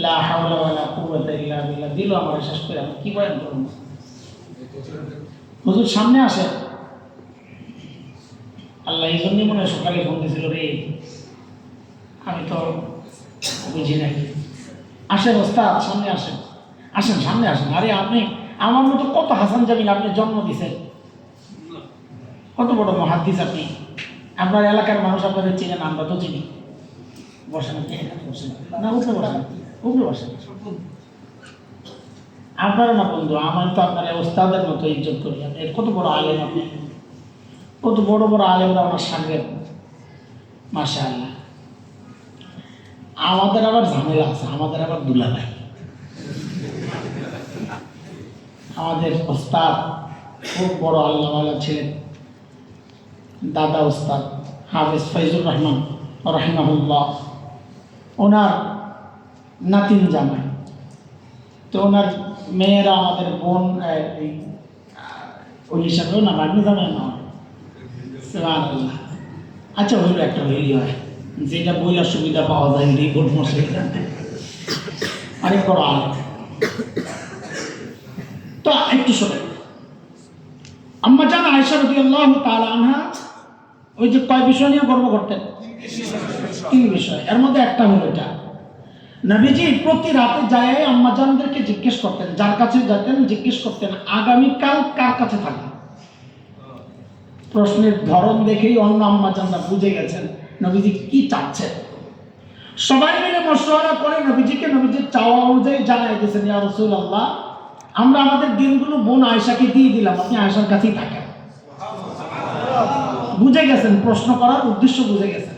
লা হাওলা ওয়ালা কুওয়াতা ইল্লা বিল্লাহ দিল আমার শেষ করে আমি কি বয়ান করব? হুজুর সামনে আসেন। আল্লাহ এই জন্যই মনে হয় সকালে ফোন দিয়েছিল রে, আমি তো বুঝি নাই। আসেন ওস্তাদ, সামনে আসেন, আসেন সামনে আসেন। আরে আপনি আমার মতো কত হাসান জামিল আপনি জন্ম দিয়েছেন, কত বড় মুহাদ্দিস আপনি। আপনার এলাকার মানুষ আপনাদের চিনেন, আমরা তো চিনি। বসেন, বসেন না, উপরে বসেন, উপরে বসেন। আপনারা না বন্ধু, আমার তো আপনার ওস্তাদের মতো ইজ্জত করি। এর কত বড় আলেম আপনি, কত বড় বড় আলেমরা ওনার সামনে, মাশাআল্লাহ। আমাদের আবার ঝামেলা আছে, আমাদের আবার দুলাভাই। আমাদের ওস্তাদ খুব বড় আল্লাহওয়ালা ছিলেন, দাদা ওস্তাদ হাফেজ ফয়জুর রহমান রাহিমাহুল্লাহ, ওনার নাতিন জামাই। তো ওনার মেয়েরা আমাদের বোন, ওই হিসাবেও না বাড়ি জামাই না। সুবহানাল্লাহ। আচ্ছা হইল একটা হইলি হয়, যেটা বইলার সুবিধা পাওয়া যায় রিপোর্ট মশে অনেক বড় আলেম। তো একটু শোনেন, আম্মা জান আয়েশা রাদিয়াল্লাহু তাআলা আনহা ওই যে কয় বিষয় নিয়ে গর্ব করতেন? 3 বিষয়। এর মধ্যে একটা হলো এটা, নবীজি প্রতি রাতে যায় আম্মা জানদেরকে জিজ্ঞেস করতেন, যার কাছে যেতেন জিজ্ঞেস করতেন আগামীকাল কার কাছে থাকবে। প্রশ্নের ধরন দেখেই অন্য আম্মা জানরা বুঝে গেছেন নবীজি কি চাচ্ছেন। সবাই মিলে মশওয়ারা করে নবীজিকে নবীজির চাওয়া অনুযায়ী জানাই দিয়েছেন, ইয়া রাসূলুল্লাহ আমরা আমাদের দিনগুলো বোন আয়েশাকে দিয়ে দিলাম, আপনি আয়েশার কাছেই থাকেন। বুঝে গেছেন, প্রশ্ন করার উদ্দেশ্য বুঝে গেছেন।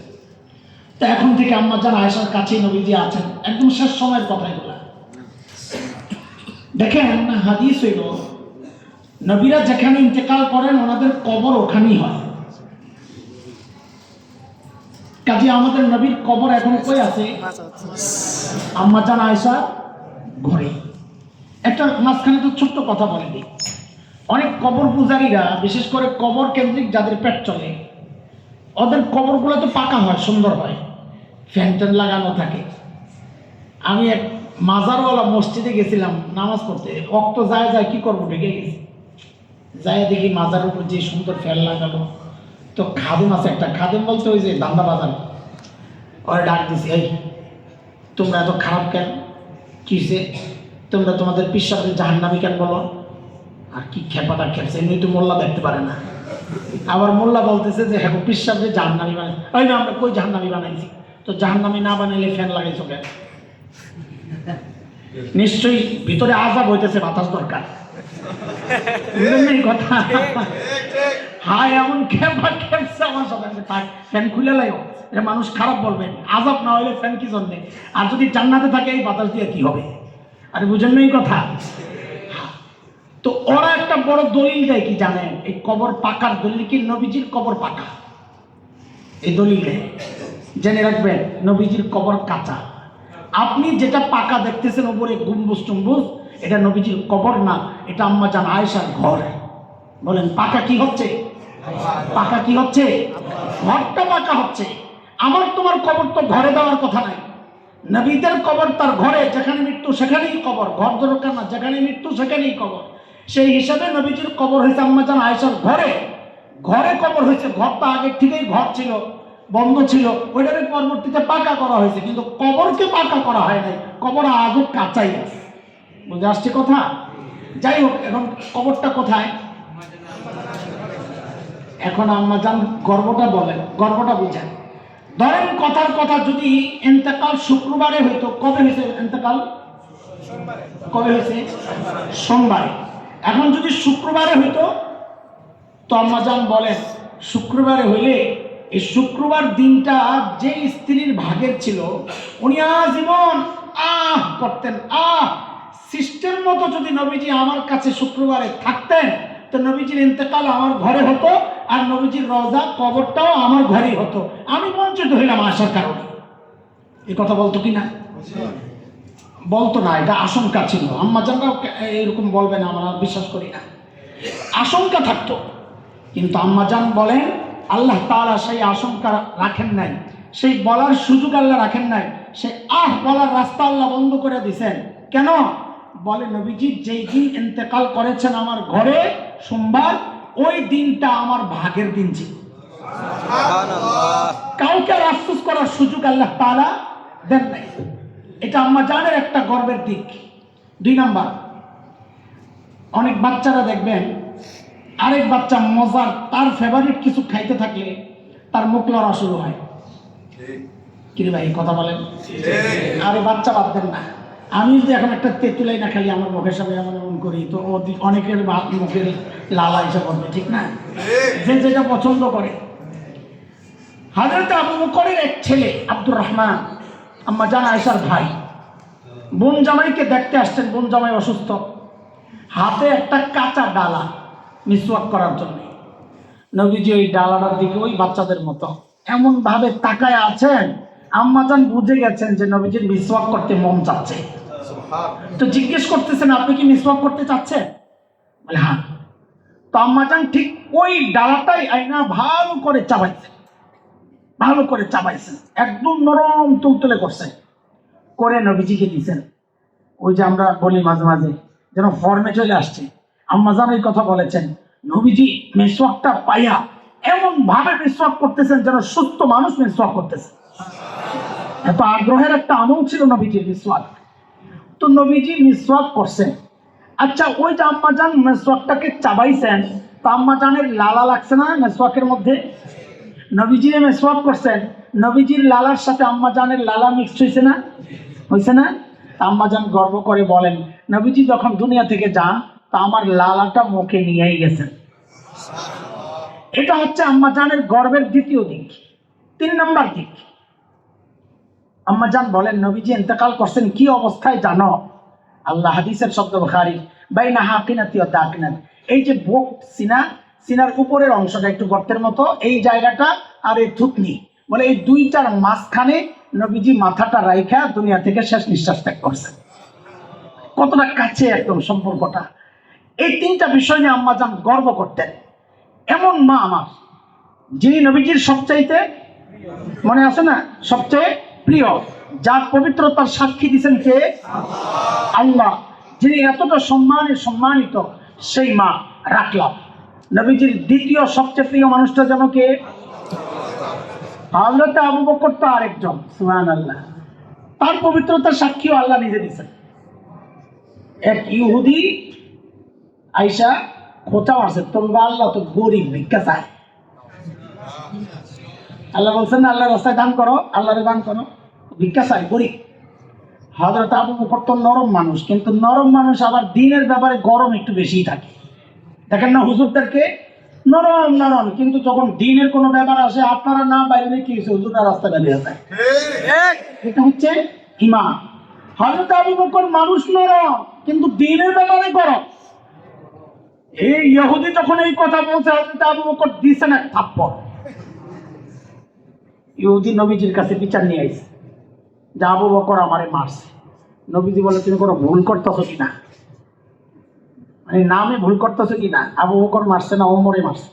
তো এখন থেকে আম্মা জান আয়েশার কাছেই নবীজি আছেন, একদম শেষ সময়ের কথা এগুলা। দেখেন হাদিস হইল, নবীরা যেখানে ইন্তেকাল করেন ওনাদের কবর ওখানেই হয়। কাজে আমাদের নবীর কবর এখন কই আছে? আম্মা জান আয়েশার ঘরে। একটা মাঝখানে তো ছোট্ট কথা বলে দিই, অনেক কবর পূজারীরা, বিশেষ করে কবর কেন্দ্রিক যাদের পেট চলে, ওদের কবরগুলো তো পাকা হয়, সুন্দর হয়, ফ্যান ট্যান লাগানো থাকে। আমি এক মাজারওয়ালা মসজিদে গেছিলাম নামাজ পড়তে, রক্ত যায় যায় কি করবো, ঢেকে গেছি, যাই দেখি মাজারের উপর যে সুন্দর ফ্যান লাগানো। তো খাদেম আছে, একটা খাদেম বলতে ওই যে দান্দা বাজার, ওরা ডাক দিছে, এই তোমরা এত খারাপ কেন, কিসে তোমরা তোমাদের পিসাবদের জাহান্নামী কেন বলো? আর কি খেপাটা খেপছে, এমনি তো মোল্লা দেখতে পারে না। আবার মোল্লা বলতেছে যে হ্যাঁ পিসাবদের জাহান্নামী বানাইছে। ওই না, আমরা কই জাহান্নামী বানাইছি? তো জাহান্নামী না বানাইলে ফ্যান লাগাইছো কেন? নিশ্চয়ই ভিতরে আযাব হইতেছে, বাতাস দরকার। কথা হায় এমন খেপা খেপছে আমার সাথে, ফ্যান খুলে লাইও, মানুষ খারাপ বলবেন, আযাব না হইলে ফ্যান কি জন্যে? আর যদি জান্নাতে থাকে এই বাতাস দিয়ে কি হবে? আরে বুঝেন না এই কথা? তো ওরা একটা বড় দলিল দেয় কি জানেন? এই কবর পাকার দলিল কি, নবীজির কবর পাকা, এই দলিল দেয়। জেনে রাখবেন নবীজির কবর কাঁচা। আপনি যেটা পাকা দেখতেছেন উপরে গম্বুজ টম্বুজ, এটা নবীজির কবর না, এটা আম্মা জান আয়েশার ঘর। বলেন পাকা কি হচ্ছে? পাকা কি হচ্ছে? ঘরটা পাকা হচ্ছে। আমার তোমার কবর তো ঘরে দেওয়ার কথা নাই। নবীদের কবর তার ঘরে, যেখানে মৃত্যু সেখানেই কবর, ঘর দরকার না, যেখানে মৃত্যু সেখানেই কবর। সেই হিসাবে নবীজির কবর হয়েছে আম্মা জান আয়েশার ঘরে, ঘরে কবর হয়েছে। ঘরটা আগের থেকেই ঘর ছিল, বন্ধ ছিল, ওইটাকে পরবর্তীতে পাকা করা হয়েছে, কিন্তু কবরকে পাকা করা হয় নাই, কবর আজও কাঁচাই আছে। বুঝে আসছে কথা? যাই হোক, এখন কবরটা কোথায়? এখন আম্মা জান গর্বটা বলেন, গর্বটা বুঝেন। ধরেন কথার কথা, যদি ইন্তেকাল শুক্রবারে হইতো, কবে হয়েছে ইন্তেকাল? কবে হয়েছে? সোমবারে। এখন যদি শুক্রবারে হইতো, তো আম্মা জান বলেন শুক্রবারে হইলে এই শুক্রবার দিনটা যে স্ত্রীর ভাগের ছিল, উনি আজীবন আহ করতেন, আহ। সিস্টেম মতো যদি নবীজি আমার কাছে শুক্রবারে থাকতেন, তো নবীজির ইন্তেকাল আমার ঘরে হতো, আর নবীজির রওজা কবরটাও আমার ঘরেই হতো। আমি বঞ্চিত হইলাম আসার কারণে। এই কথা বলতো কি না? বলতো না, এটা আশঙ্কা ছিল। আম্মা জানরাও এরকম বলবে না, আমরা বিশ্বাস করি না, আশঙ্কা থাকতো। কিন্তু আম্মা জান বলেন আল্লাহ তাআলা সেই আশঙ্কা রাখেন নাই, সেই বলার সুযোগ আল্লাহ রাখেন নাই, সে বলার রাস্তা আল্লাহ বন্ধ করে দিয়েছেন। কেন? বলে নবীজি যেই দিন ইন্তেকাল করেছেন আমার ঘরে সোমবার, ওই দিনটা আমার ভাগের দিন ছিল। কাউকে আফসোস করার সুযোগ আল্লাহ তাআলা দেন নাই। এটা আম্মা জানের একটা গর্বের দিক। 2 নাম্বার, অনেক বাচ্চারা দেখবেন আরেক বাচ্চা মজার তার ফেভারিট কিছু খাইতে থাকলে তার মুখ লড়া শুরু হয়। কিরে ভাই কথা বলেন? আরে বাচ্চা বাদ দেন না, আমি যদি এখন একটা তেঁতুলাই না খালি আমার মুখের সামনে এমন এমন করি তো অনেকের মুখের লালা এসে পড়বে, ঠিক না? যে যেটা পছন্দ করে। হযরত আবু বকরের এক ছেলে আব্দুর রহমান, আম্মা জান আয়েশার ভাই, বোন জামাইকে দেখতে আসছেন। বোন জামাই অসুস্থ, হাতে একটা কাঁচা ডালা মিসওয়াক করার জন্য। নবীজি ওই ডালাটার দিকে ওই বাচ্চাদের মতো এমন ভাবে তাকায় আছেন, আম্মা জান বুঝে গেছেন যে নবীজির মিসওয়াক করতে মন চাচ্ছে। তো জিজ্ঞেস করতেছেন, আপনি কি মিসওয়াক করতে চাচ্ছেন? বলে হ্যাঁ। তো আম্মা জান ঠিক ওই ডালাটাই আইনা ভালো করে চাবাইছেন, ভালো করে চাবাইছেন, একদম নরম তুলতুলে করছেন, করে নবীজিকে দিয়েছেন। ওই যে আমরা বলি মাঝে মাঝে যেন ফর্মে চলে আসছে। আম্মা জান এই কথা বলেছেন, নবীজি মিসওয়াকটা পাইয়া এমন ভাবে মিসওয়াক করতেছেন যেন সুস্থ মানুষ মিসওয়াক করতেছে। এত আগ্রহের একটা আমল ছিল নবীজির মিসওয়াক। তো নবীজি মিসওয়াক করছেন। আচ্ছা, ওই যে আম্মা জান মিসওয়াকটাকে চাবাইছেন, তো আম্মা জানের লালা লাগছে না মিসওয়াকের মধ্যে? নবীজি মিসওয়াক করছেন, নবীজির লালার সাথে আম্মা জানের লালা মিক্সড হয়েছে না? হয়েছে না? আম্মা জান গর্ব করে বলেন, নবীজি যখন দুনিয়া থেকে যান তা আমার লালাটা মুখে নিয়েই গেছেন। এটা হচ্ছে আম্মা জানের গর্বের দ্বিতীয় দিক। 3 নাম্বার দিক, আম্মা জান বলেন নবীজি ইন্তেকাল করছেন কি অবস্থায় জানো? আল্লাহ হাদিসের শব্দ বুখারী, বাইনা হাকিনাতি ওয়া দাকিনাত। এই যে বুক, সিনার উপরের অংশটা একটু গর্তের মতো, এই জায়গাটা আর এই থুতনি, বলে এই দুইটার মাঝখানে নবীজি মাথাটা রাইখা দুনিয়া থেকে শেষ নিঃশ্বাস ত্যাগ করছেন। কতটা কাছে একদম সম্পর্কটা। এই 3টা বিষয় নিয়ে আম্মা জান গর্ব করতেন। এমন মা আমার, যিনি নবীজির সবচাইতে, মনে আছে না, সবচেয়ে প্রিয়, যার পবিত্রতার সাক্ষী দিচ্ছেন কে? আল্লাহ। যিনি এতটা সম্মানিত, সেই মা রাখলাম। নবীজির দ্বিতীয় সবচেয়ে প্রিয় মানুষটা যেন কে? হযরত আবু বকর। তো আরেকজন, সুবহানাল্লাহ, তার পবিত্রতার সাক্ষীও আল্লাহ নিজে দিচ্ছেন। এক ইহুদি আইসা খোঁচা মারছে, তোমরা আল্লাহ তো গরিব, ভিক্ষা চায়। আল্লাহ বলছেন না আল্লাহর রাস্তায় দান করো, আল্লাহরে দান করো, ভিক্ষা চাই, গরিব। হযরত আবু বকর তো নরম মানুষ, কিন্তু নরম মানুষ আবার দিনের ব্যাপারে গরম একটু বেশিই থাকে। দেখেন না হুজুরদেরকে, নরম নরম, কিন্তু যখন দিনের কোনো ব্যাপার আসে আপনারা না বাইরে কি হুজুররা রাস্তা বেরিয়ে যায়। এটা হচ্ছে ইমান। হযরত আবু বকর মানুষ নরম, কিন্তু দিনের ব্যাপারে গরম। এই ইহুদি যখন এই কথা বলছে, হযরত আবু বকর দিছেন এক থাপ্পড়। ইহুদি নবীজির কাছে বিচার নিয়ে আইছে যে আবু বকর আমারে মারছে। নবীজি বলে, তুমি কোনো ভুল করতেছো কিনা, মানে নামে ভুল করতেছো কিনা? আবু বকর মারছে না ওমরে মারছে?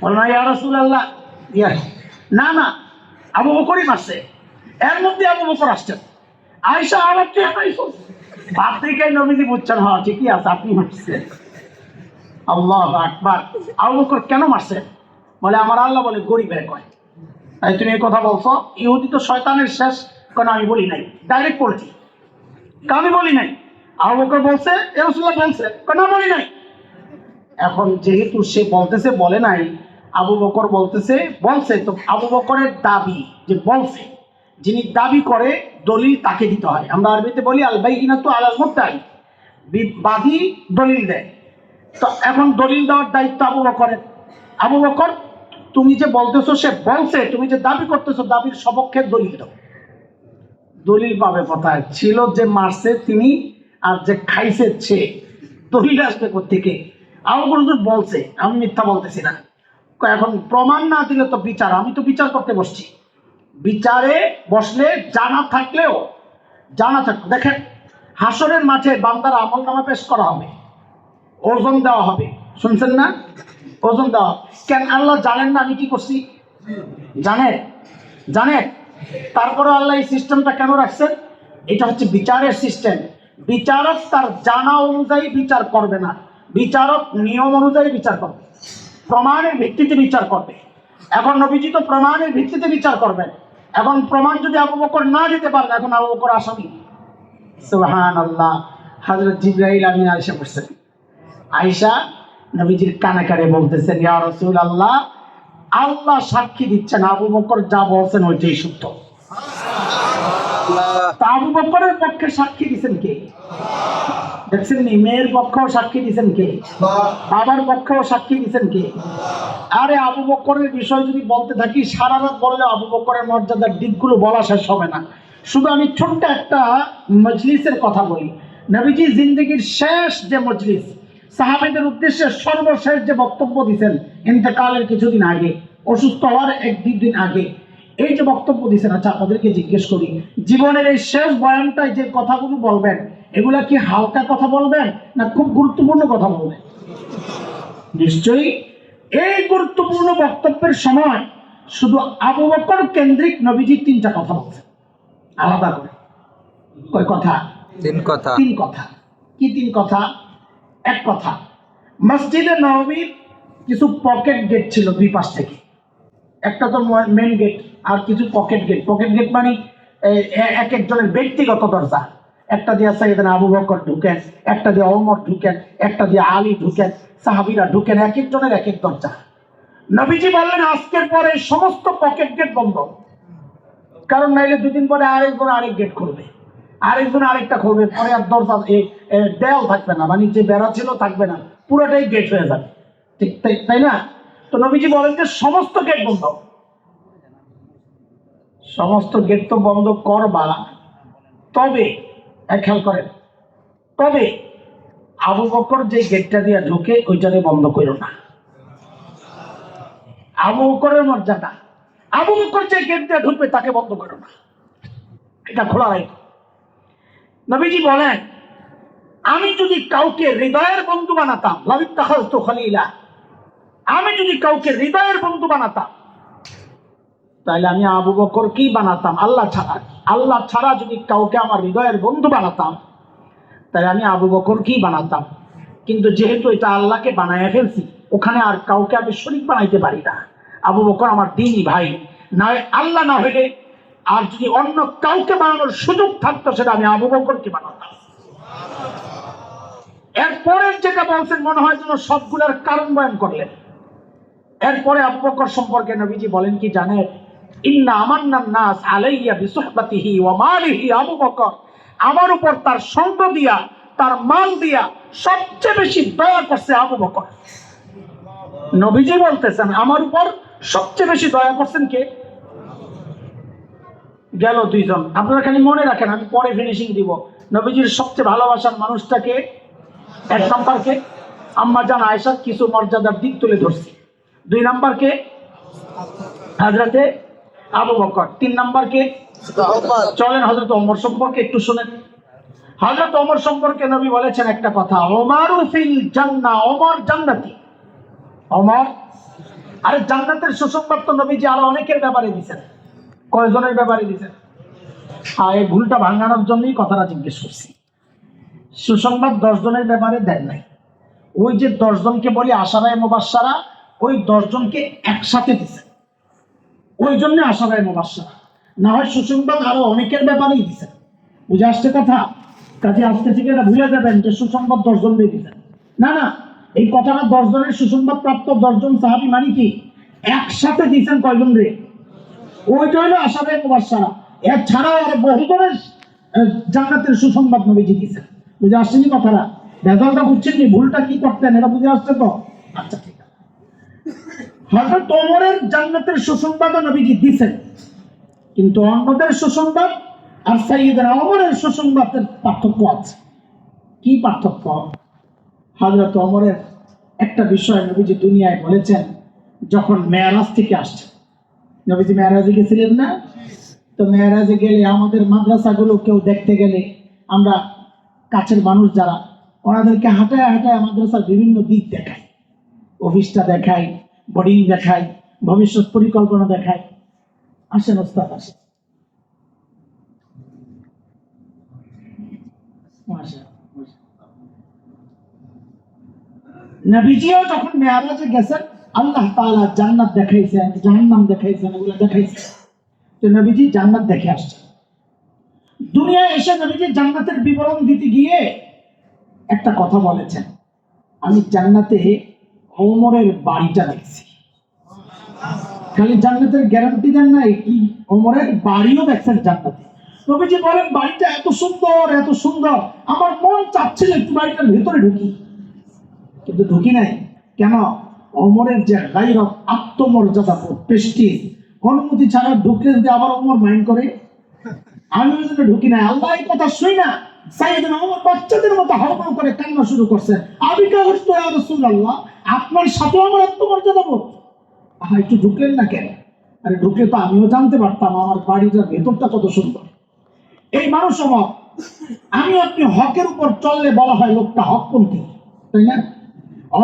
বলে না ইয়া রাসূলুল্লাহ, না না, আবু বকরই মারছে। এর মধ্যে আবু বকর আসছেন, আয়েশা আবার কে আইছো? বাপ থেকে নবীজি বুঝছেন, হ্যাঁ ঠিকই আছে, আপনি মারছেন। আল্লাহু আকবার। আবু বকর কেন মারছেন? বলে আমার আল্লাহ বলে গরিবের কয়। তাই তুমি এই কথা বলছো? ইহুদি তো শয়তানের শেষ। কেন? আমি বলি নাই, ডাইরেক্ট বলছি, আমি বলি নাই। আবু বকর বলছে, রাসূলুল্লাহ বলছে, কেন বলি নাই? এখন যেহেতু সে বলতেছে বলে নাই, আবু বকর বলতেছে বলছে, তো আবু বকরের দাবি যে বলছে, যিনি দাবি করে দলিল তাকে দিতে হয়। আমরা আরবিতে বলি আল বাইয়িনাতু আলাল মুদ্দাই, বাদী দলিল দেয়। তো এখন দলিল দেওয়ার দায়িত্ব আবু বকরের। আবু বকর, তুমি যে বলতেছো সে বলছে, তুমি যে দাবি করতেছো, দাবির সপক্ষে দলিল দাও। দলিল পাবে কোথায়? ছিল যে মারছে তিনি, আর যে খাইছে সে, দলিল আসবে কোত্থেকে? আবু বকর বলছে, আমি মিথ্যা বলতেছি না। এখন প্রমাণ না দিলে তো বিচার, আমি তো বিচার করতে বসছি। বিচারে বসলে জানা থাকলেও, দেখেন হাসরের মাঠে বান্দার আমলনামা পেশ করা হবে, ওজন দেওয়া হবে, শুনছেন না? ওজন দেওয়া। কেন? আল্লাহ জানেন না আমি কি করছি? জানেন জানেন তারপরে আল্লাহ এই সিস্টেমটা কেন রাখছেন? এটা হচ্ছে বিচারের সিস্টেম। বিচারক তার জানা অনুযায়ী বিচার করবে না, বিচারক নিয়ম অনুযায়ী বিচার করবে, প্রমাণের ভিত্তিতে বিচার করবে। এখন নবীজি তো প্রমাণের ভিত্তিতে বিচার করবেন। এখন প্রমাণ যদি আবু বকর না দিতে পারেন, এখন আবু বকর আসামি। সুবহানাল্লাহ। হযরত জিবরাইল আমিন আয়েশা বলছেন, আয়েশা নবীজির কানে কানে বলতেছেন, ইয়া রাসূলুল্লাহ, আল্লাহ সাক্ষী দিচ্ছেন আবু বকর যা বলছেন ওইটাই সত্য। তা আবু বকরের পক্ষে সাক্ষী দিচ্ছেন কে? দেখছেন নি, মেয়ের পক্ষেও সাক্ষী দিচ্ছেন কে? বাবার পক্ষেও সাক্ষী দিচ্ছেন কে? আরে আবু বকরের বিষয় যদি বলতে থাকি সারা রাত বললে আবু বকরের মর্যাদার দিকগুলো বলা শেষ হবে না। শুধু আমি ছোট্ট একটা মজলিসের কথা বলি। নবীজি জিন্দগির শেষ যে মজলিস, সাহাবীদের উদ্দেশ্যে সর্বশেষ যে বক্তব্য দিয়েছেন ইন্তেকালের কিছুদিন আগে, অসুস্থ হওয়ার 1-2 দিন আগে, এই যে বক্তব্য দিয়েছেন, আচ্ছা আপনাদেরকে জিজ্ঞেস করি, জীবনের এই শেষ বয়ানটায় যে কথাগুলো বলবেন এগুলা কি হালকা কথা বলবেন না খুব গুরুত্বপূর্ণ কথা বলবেন? নিশ্চয়ই এই গুরুত্বপূর্ণ বক্তব্যের সময় শুধু আবু বকর কেন্দ্রিক নবীজি 3টা কথা বলছেন আলাদা করে। কয় কথা? 3 কথা। 3 কথা। কি 3 কথা? এক কথা, মসজিদে নববীর কিছু পকেট গেট ছিল 2 পাশ থেকে। একটা তো মেন গেট, আর কিছু পকেট গেট। পকেট গেট মানে এক একজনের ব্যক্তিগত দরজা। একটা দিয়ে সাইয়েদনা আবু বকর ঢুকেন, একটা দিয়ে ওমর ঢুকেন, একটা দিয়ে আলী ঢুকেন, সাহাবীরা ঢুকেন, এক একজনের এক এক দরজা। নবীজি বললেন আজকের পরে সমস্ত পকেট গেট বন্ধ, কারণ নাইলে 2 দিন পরে আরেকজন আরেক গেট খুলবে, আরেকজন আরেকটা খুলবে, পরে আর দরজা দেয়াল থাকবে না, মানে যে বেড়া ছিল থাকবে না, পুরোটাই গেট হয়ে যাবে। ঠিক তাই না? তো নবীজি বলেন যে সমস্ত গেট বন্ধ। সমস্ত গেট তো বন্ধ করবা, তবে খেয়াল করেন, তবে আবু বকর যে গেটটা দিয়ে ঢুকে ওইটারে বন্ধ করো না। আবু বকরের মর্যাদা, আবু বকর যে গেট দিয়ে ঢুকবে তাকে বন্ধ করো না, এটা খোলা রাখো। নবীজি বলেন আমি যদি কাউকে হৃদয়ের বন্ধু বানাতাম, লাবিত্তাখাযতু খলিলা, আমি যদি কাউকে হৃদয়ের বন্ধু বানাতাম তাহলে আমি আবু বকরকেই বানাতাম। আল্লাহ ছাড়া যদি কাউকে আমার হৃদয়ের বন্ধু বানাতাম তাহলে আমি আবু বকরকেই বানাতাম। কিন্তু যেহেতু এটা আল্লাহকে বানায় ফেলছি, ওখানে আর কাউকে আমি শরীক বানাইতে পারি না। আবু বকর আমার দ্বীনি ভাই, না আল্লাহ না হইলে আর যদি অন্য কাউকে বানানোর সুযোগ থাকতো সেটা আমি আবু বকরকে বানাতাম। এরপরের যেটা বলছেন মনে হয় যেন সবগুলোর কারণ বয়ান করলেন। এরপরে আবু বকর সম্পর্কে নবীজি বলেন কি জানেন? ইন্না আমান্নান নাস আলাইয়া বিসুহবাতিহি ওয়া মালিহি, আবু বকর আমার উপর তার সঙ্গ দিয়া, তার মাল দিয়া সবচেয়ে বেশি দয়া করছে আবু বকর। নবীজি বলতেছেন আমার উপর সবচেয়ে বেশি দয়া করছেন কে? গেল 2 জন। আপনারা খালি মনে রাখেন, আমি পরে ফিনিশিং দিব। নবীজির সবচেয়ে ভালোবাসার মানুষটাকে 1 নম্বরকে আম্মা জান আয়েশা, কিছু মর্যাদার দিক তুলে ধরছি। 2 নম্বরকে হযরতে আবু বকর। 3 নম্বরকে চলেন হযরত ওমর সম্পর্কে একটু শুনেন। হযরত ওমর সম্পর্কে নবী বলেছেন একটা কথা, ওমরু ফিল জান্নাহ, ওমর জান্নাতি। ওমর, আরে জান্নাতের সুসংবাদ তো নবীজি আরো অনেকের ব্যাপারে দিয়েছেন। কয়জনের ব্যাপারে দিয়েছেন? হ্যাঁ, এই ভুলটা ভাঙানোর জন্যই কথাটা জিজ্ঞেস করছি। সুসংবাদ 10 জনের ব্যাপারে দেন নাই। ওই যে 10 জনকে বলি আশারায়ে মুবাশশারা, ওই 10 জনকে একসাথে দিয়েছেন, ওই জন্য আশারায়ে মুবাশশারা। না হয় সুসংবাদ আরো অনেকের ব্যাপারেই দিয়েছেন। বুঝে আসছে কথা? কাজে আজকে থেকে এটা ভুলে যাবেন যে সুসংবাদ 10 জনকে দিয়েছেন। না না, এই কথাটা 10 জনের সুসংবাদ প্রাপ্ত 10 জন সাহাবী মানে কি একসাথে দিয়েছেন কয়জন রে? ওইটা হলো আশারায়ে মুবাশশারা। এছাড়াও আরো বহু জনের জান্নাতের সুসংবাদ নবীজি দিয়েছেন। বুঝে আসছেন কথাটা? রেজাল্টটা বুঝছেন নি? ভুলটা কি করতেন এটা বুঝে আসছে তো? আচ্ছা ঠিক আছে। হযরত ওমরের জান্নাতের সুসংবাদও নবীজি দিয়েছেন, কিন্তু অন্যদের সুসংবাদ আর সাইয়েদনা ওমরের সুসংবাদের পার্থক্য আছে। কি পার্থক্য? হযরত ওমরের একটা বিষয় নবীজি দুনিয়ায় বলেছেন, যখন মেরাজ থেকে আসছেন। নবীজি মেরাজে গেছিলেন না? তো মেরাজে গেলে আমাদের মাদ্রাসাগুলো কেউ দেখতে গেলে আমরা কাছের মানুষ যারা, ওনাদেরকে হাঁটায় হাঁটায় মাদ্রাসার বিভিন্ন দিক দেখাই, অফিসটা দেখাই, বোর্ডিং দেখাই, ভবিষ্যৎ পরিকল্পনা দেখায়। আসেন ওস্তাদ, আসেন। নবীজিও যখন মেরাজে গেছেন, আল্লাহ তাআলা জান্নাত দেখাইছেন, জাহান্নাম দেখাইছেন, এগুলো দেখাইছেন। তো নবীজি জান্নাত দেখে আসছেন। দুনিয়ায় এসে নবীজি জান্নাতের বিবরণ দিতে গিয়ে একটা কথা বলেছেন, আমি জান্নাতে ওমরের বাড়িটা দেখছি। খালি জান্নাতের গ্যারান্টি দেন নাই, কি ওমরের বাড়িও দেখছেন জান্নাতে। নবীজি বলেন, বাড়িটা এত সুন্দর, এত সুন্দর, আমার মন চাচ্ছিল একটু বাড়িটার ভেতরে ঢুকি, কিন্তু ঢুকি নাই। কেন? ওমরের যে গায়রত, আত্মমর্যাদা, প্রেস্টিজ, অনুমতি ছাড়া ঢুকলে যদি আবার ওমর মাইন্ড করে, আমি ওই জন্য ঢুকি নাই। আল্লাহ এই কথা শুই না, সাইয়েদনা ওমর বাচ্চাদের মতো হাওমাও করে কান্না শুরু করছে, আবিকা হইতো ইয়া রাসূলুল্লাহ, আপনার সাথে আমার আত্মমর্যাদা বোধ। একটু ঢুকলেন না কেন? আরে ঢুকলে তো আমিও জানতে পারতাম আমার বাড়িটার ভেতরটা কত সুন্দর। এই মানুষ আমার, আমি আপনি হকের উপর চললে বলা হয় লোকটা হকপন্থী, তাই না?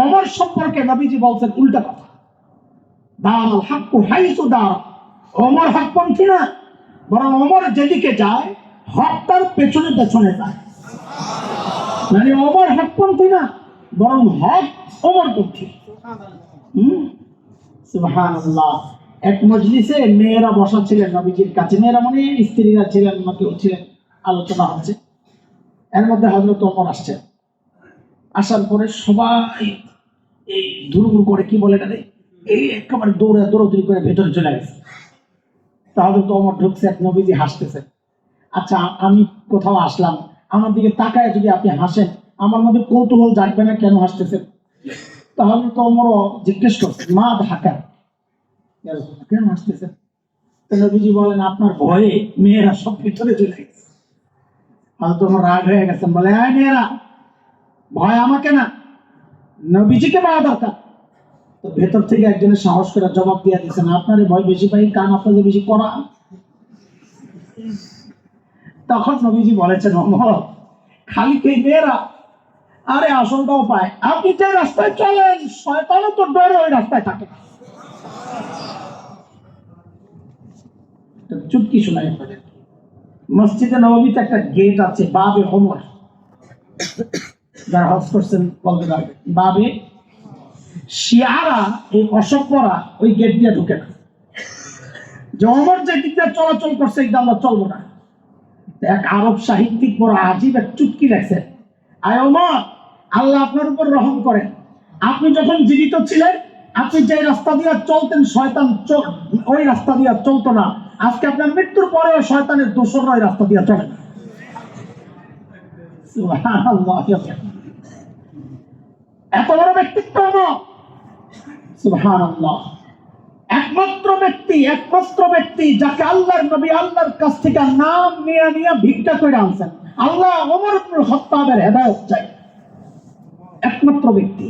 ওমর সম্পর্কে নবীজি বলছেন উল্টা কথা, দারাল হাক্কু হাইসু দারা। ওমর হকপন্থী না, বরং ওমর যেদিকে যায় হক তার পেছনে পেছনে যায়। মানে ওমর হকপন্থী না, বরং হক ওমরপন্থী। সুবহানাল্লাহ। এক মজলিসে মেয়েরা বসা ছিলেন নবীজির কাছে, মেয়েরা মানে স্ত্রীরা ছিলেন, কেউ ছিলেন, আলোচনা হচ্ছে। এর মধ্যে হযরত ওমর আসছেন। আসার পরে সবাই এই ধুরুমুর করে, কি বলে এটা, এই একেবারে দৌড়াদৌড়ি করে ভেতরে চলে গেছে। তাহলে তো ওমর ঢুকছে, এক নবীজি হাসতেছে। আচ্ছা, আমি কোথাও আসলাম, আমার দিকে তাকায় যদি আপনি হাসেন, আমার মধ্যে কৌতূহল জাগবে না কেন হাসতেছেন? তাহলে তো ওমরও জিজ্ঞেস করছে, মা ঢাকা, কেন হাসতেছেন? নবীজি বলেন, আপনার ভয়ে মেয়েরা সব ভিতরে চলে গেছে। হয়তো আমার রাগ হয়ে গেছেন, বলে, হ্যাঁ মেয়েরা, ভয় আমাকে না, নবীজিকে পাওয়া দরকার। তো ভেতর থেকে একজনের সাহস করে জবাব দিয়ে দিচ্ছেন, আপনার ভয় বেশি পাই, কান আপনাদের বেশি করা। তখন নবীজি বলেছেন, ওমর, খালি কে মেয়েরা, আরে আসলটাও পায়। আপনি যে রাস্তায় চলেন, শয়তানও তো ডরে ওই রাস্তায় থাকে। চুটকি শোনাই আপনাদের, মসজিদে নববীতে একটা গেট আছে, বাবে ওমর। যারা হজ করছেন বলতে পারবে, বাবে। শিয়ারা, এই অসভ্যরা ওই গেট দিয়ে ঢুকে না, যে ওমর যে দিক দিয়ে চলাচল করছে এটা আমরা চলবো না। এক আরব সাহিত্যিক বড় আজীব এক চুটকি লেখছে, আয় ওমর, আল্লাহ আপনার উপর রহম করেন, আপনি যখন জীবিত ছিলেন, আপনি যে রাস্তা দিয়ে চলতেন, শয়তান ওই রাস্তা দিয়ে চলতো না। আজকে আপনার মৃত্যুর পরেও শয়তানের দোসররা ওই রাস্তা দিয়ে চলে না। সুবহানাল্লাহ। এত বড় ব্যক্তিত্ব আমার, সুবহানাল্লাহ। একমাত্র ব্যক্তি যাকে আল্লাহর নবী আল্লাহর কাছ থেকে নাম নিয়ে নিয়ে ভিক্ষা করে আনছেন। আল্লাহ ওমর ইবনে খাত্তাবের হেদায়েত চাই, একমাত্র ব্যক্তি।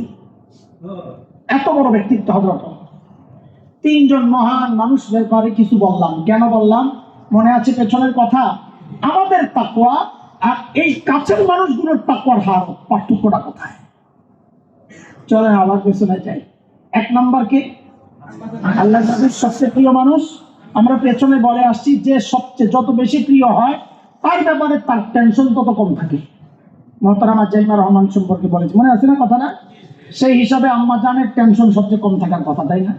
এত বড় ব্যক্তিত্ব হযরত তিনজন মহান মানুষের ব্যাপারে কিছু বললাম। কেন বললাম মনে আছে পেছনের কথা? আমাদের তাকওয়া আর এই কাছের মানুষগুলোর তাকওয়ার পার্থক্যটা কোথায়? চলেন আবার পেছনে যাই। এক নাম্বার কি? আল্লাহর নবীর সবচেয়ে প্রিয় মানুষ। আমরা পেছনে বলে আসছি যে সবচেয়ে যত বেশি প্রিয় হয় তার ব্যাপারে তার টেনশন তত কম থাকে। মোহতারামা জাইমা রহমান সম্পর্কে বলেছি, মনে আছে না কথাটা? সেই হিসাবে আম্মা জানের টেনশন সবচেয়ে কম থাকার কথা, তাই না?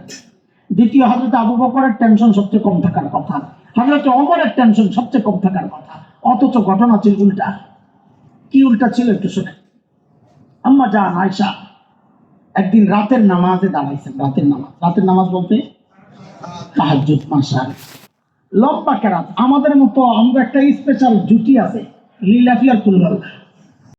দ্বিতীয় হযরত আবু বকরের টেনশন সবচেয়ে কম থাকার কথা, হযরত ওমরের টেনশন সবচেয়ে কম থাকার কথা। অথচ ঘটনা ছিল উল্টা। কি উল্টা ছিল একটু শুনে। আম্মা জান আয়েশা একদিন রাতের নামাজে দাঁড়াইছেন। রাতের নামাজ বলতে তাহাজ্জুদ, মাশাআল্লাহ, লম্বা কেরাত। আমাদের মতো আমরা একটা স্পেশাল জুটি আছে, লিলাফিয়ার কুল্লাল্লাহ।